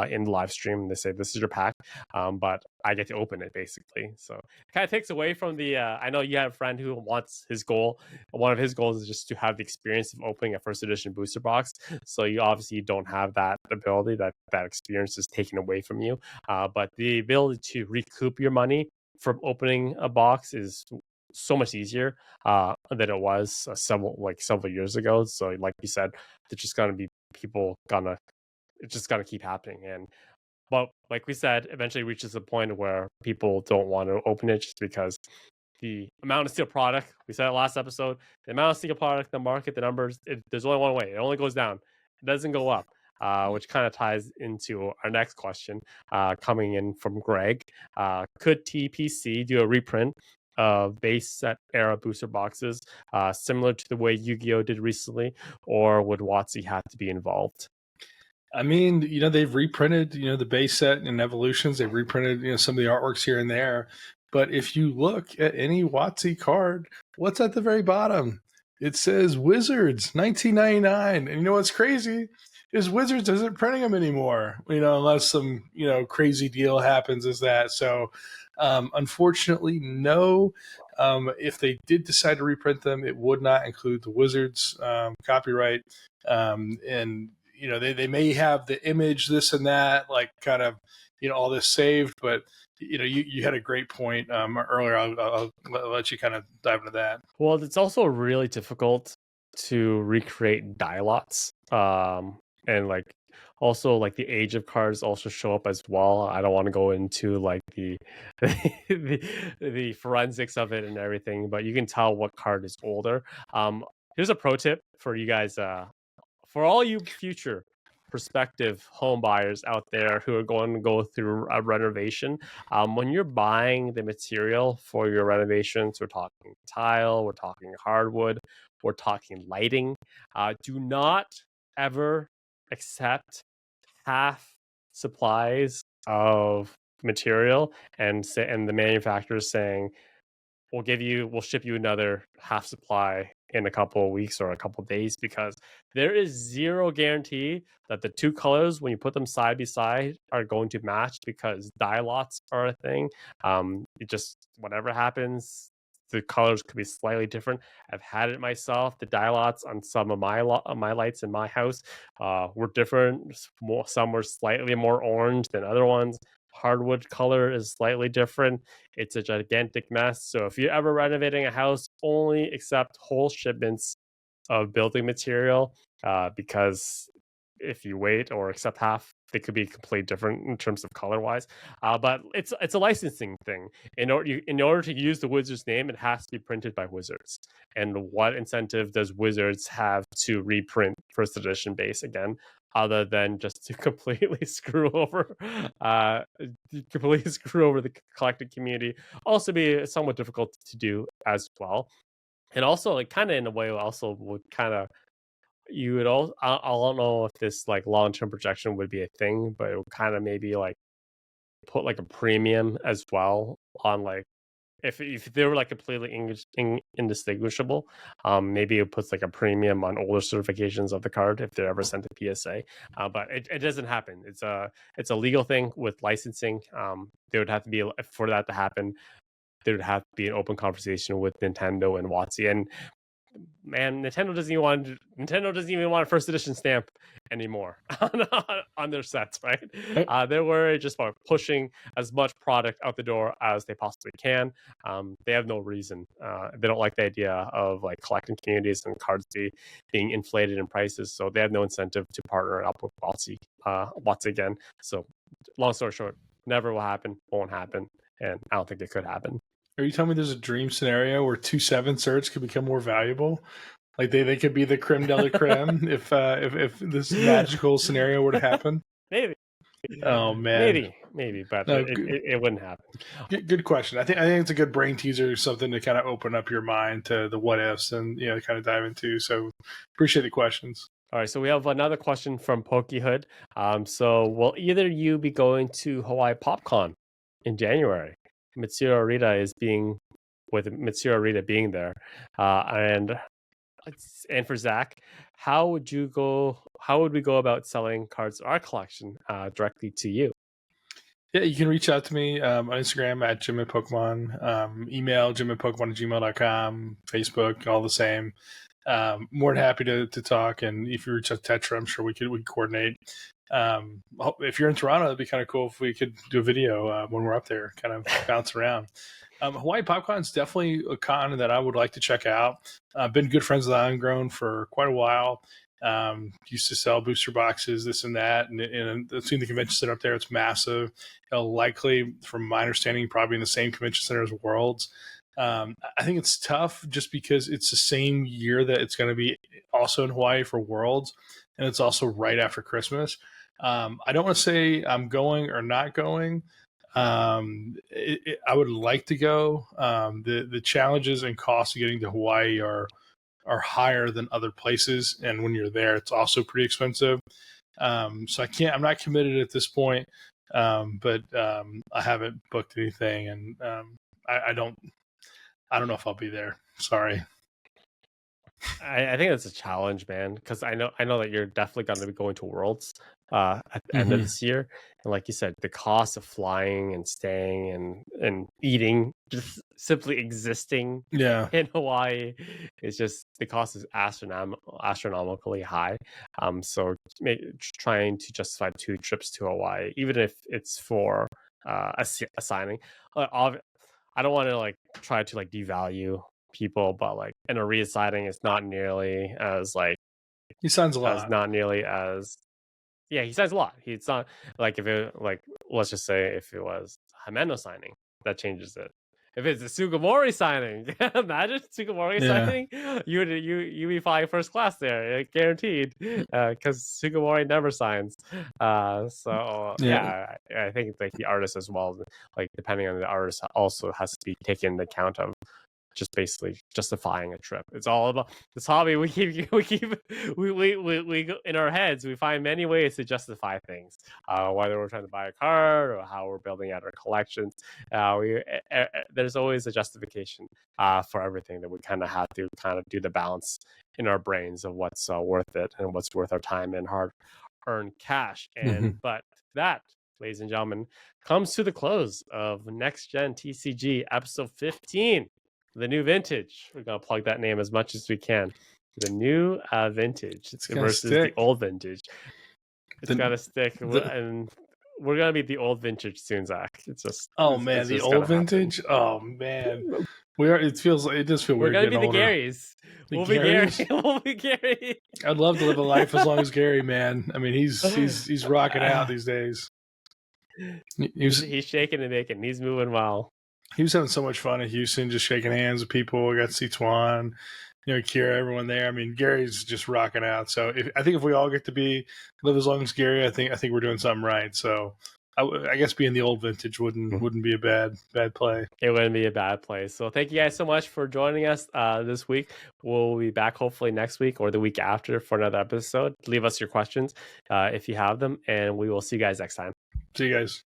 in the live stream. And they say, "This is your pack," but I get to open it basically. So it kind of takes away from the. I know you have a friend who wants his goal. One of his goals is just to have the experience of opening a first edition booster box. So you obviously don't have that ability. That experience is taken away from you. But the ability to recoup your money from opening a box is so much easier than it was several years ago. So like you said, there's just gonna be people gonna it's just gonna keep happening. And but like we said, eventually reaches a point where people don't want to open it just because the amount of steel product, we said it last episode, the amount of steel product, the market, the numbers, there's only one way. It only goes down. It doesn't go up. Which kind of ties into our next question coming in from Greg. Could TPC do a reprint of base set era booster boxes similar to the way Yu-Gi-Oh did recently, or would WotC have to be involved? I mean, they've reprinted, the base set and evolutions. They've reprinted, some of the artworks here and there. But if you look at any WotC card, what's at the very bottom? It says Wizards 1999. And you know what's crazy is Wizards isn't printing them anymore, unless some, crazy deal happens as that. So unfortunately, no. If they did decide to reprint them, it would not include the Wizards copyright. And they may have the image, this and that, like kind of, all this saved, but you had a great point earlier. I'll let you kind of dive into that. Well, it's also really difficult to recreate die lots. And like also like the age of cards also show up as well. I don't want to go into like the the forensics of it and everything, but you can tell what card is older. Here's a pro tip for you guys, for all you future prospective home buyers out there who are going to go through a renovation. When you're buying the material for your renovations, we're talking tile, we're talking hardwood, we're talking lighting. Do not ever accept half supplies of material and the manufacturer saying, we'll ship you another half supply in a couple of weeks or a couple of days, because there is zero guarantee that the two colors, when you put them side by side, are going to match, because dye lots are a thing. It just, whatever happens, the colors could be slightly different. I've had it myself. The dye lots on some of my lights in my house were different. Some were slightly more orange than other ones. Hardwood color is slightly different. It's a gigantic mess. So if you're ever renovating a house, only accept whole shipments of building material, because if you wait or accept half, they could be completely different in terms of color wise. But it's a licensing thing. In order to use the Wizards name, it has to be printed by Wizards. And what incentive does Wizards have to reprint first edition base again, other than just to completely screw over the collecting community? Also be somewhat difficult to do as well. And also, like, kind of in a way, also would kind of, you would also, I don't know if this like long-term projection would be a thing, but it would kind of maybe like put like a premium as well on, like, if they were like completely indistinguishable, maybe it puts like a premium on older certifications of the card if they're ever sent to PSA. But it doesn't happen. It's a legal thing with licensing. There would have to be, for that to happen, there would have to be an open conversation with Nintendo and WotC. And man, Nintendo doesn't even want a first edition stamp anymore on their sets, right? They're worried just about pushing as much product out the door as they possibly can. They have no reason. They don't like the idea of like collecting communities and cards being inflated in prices, so they have no incentive to partner up with Watts again. So, long story short, never will happen, won't happen, and I don't think it could happen. Are you telling me there's a dream scenario where 2/7 certs could become more valuable? Like they could be the creme de la creme if this magical scenario were to happen? Maybe. Oh man, maybe, but no, it wouldn't happen. Good question. I think it's a good brain teaser, something to kind of open up your mind to the what ifs and kind of dive into. So appreciate the questions. All right, so we have another question from Pokehood. So will either you be going to Hawaii PopCon in January? Mitsuru Arita being there, and for Zach, how would we go about selling cards in our collection directly to you? Yeah, you can reach out to me on Instagram at Jim@Pokemon, email Jim@Pokemon@gmail.com, Facebook, all the same. More than happy to talk, and if you reach out to Tetra, I'm sure we could coordinate. If you're in Toronto, it'd be kind of cool if we could do a video when we're up there, kind of bounce around. Hawaii PopCon is definitely a con that I would like to check out. I've been good friends with Homegrown for quite a while. Used to sell booster boxes, this and that, and I've seen the convention center up there. It's massive. It'll likely, from my understanding, probably in the same convention center as Worlds. I think it's tough just because it's the same year that it's going to be also in Hawaii for Worlds, and it's also right after Christmas. I don't want to say I'm going or not going. I would like to go. The challenges and costs of getting to Hawaii are higher than other places, and when you're there, it's also pretty expensive. So I'm not committed at this point, but I haven't booked anything, and I don't know if I'll be there. Sorry. I think it's a challenge, man, because I know that you're definitely going to be going to Worlds at the end of this year, and like you said, the cost of flying and staying and eating, just simply existing in Hawaii, is just, the cost is astronomically high. So trying to justify 2 trips to Hawaii, even if it's for a signing, I don't want to like try to like devalue people, but like in a re-signing, it's not nearly as like, he signs a lot. Not nearly as, yeah, he signs a lot. It's not like, if it, like, let's just say if it was Himeno signing, that changes it. If it's a Sugimori signing, imagine Sugimori signing, you be flying first class there, guaranteed, because Sugimori never signs. So I think like the artist as well, like depending on the artist, also has to be taken into account of just basically justifying a trip. It's all about this hobby. We in our heads, we find many ways to justify things, whether we're trying to buy a card or how we're building out our collections. There's always a justification for everything, that we kind of have to kind of do the balance in our brains of what's worth it and what's worth our time and hard-earned cash. And but that, ladies and gentlemen, comes to the close of NextGen TCG episode 15. The new vintage. We're gonna plug that name as much as we can. The new vintage versus the old vintage. It's gotta stick, and we're gonna be the old vintage soon, Zach. It's just the old vintage. Oh man, we are. It does feel weird. We're gonna be the Garys. We'll be Gary. We'll be Gary. I'd love to live a life as long as Gary, man. I mean, he's rocking out these days. He's shaking and making. He's moving well. He was having so much fun in Houston, just shaking hands with people. We got to see Twan, Kira, everyone there. I mean, Gary's just rocking out. So I think if we all get to live as long as Gary, I think we're doing something right. So I guess being the old vintage wouldn't be a bad play. It wouldn't be a bad play. So thank you guys so much for joining us this week. We'll be back hopefully next week or the week after for another episode. Leave us your questions if you have them, and we will see you guys next time. See you guys.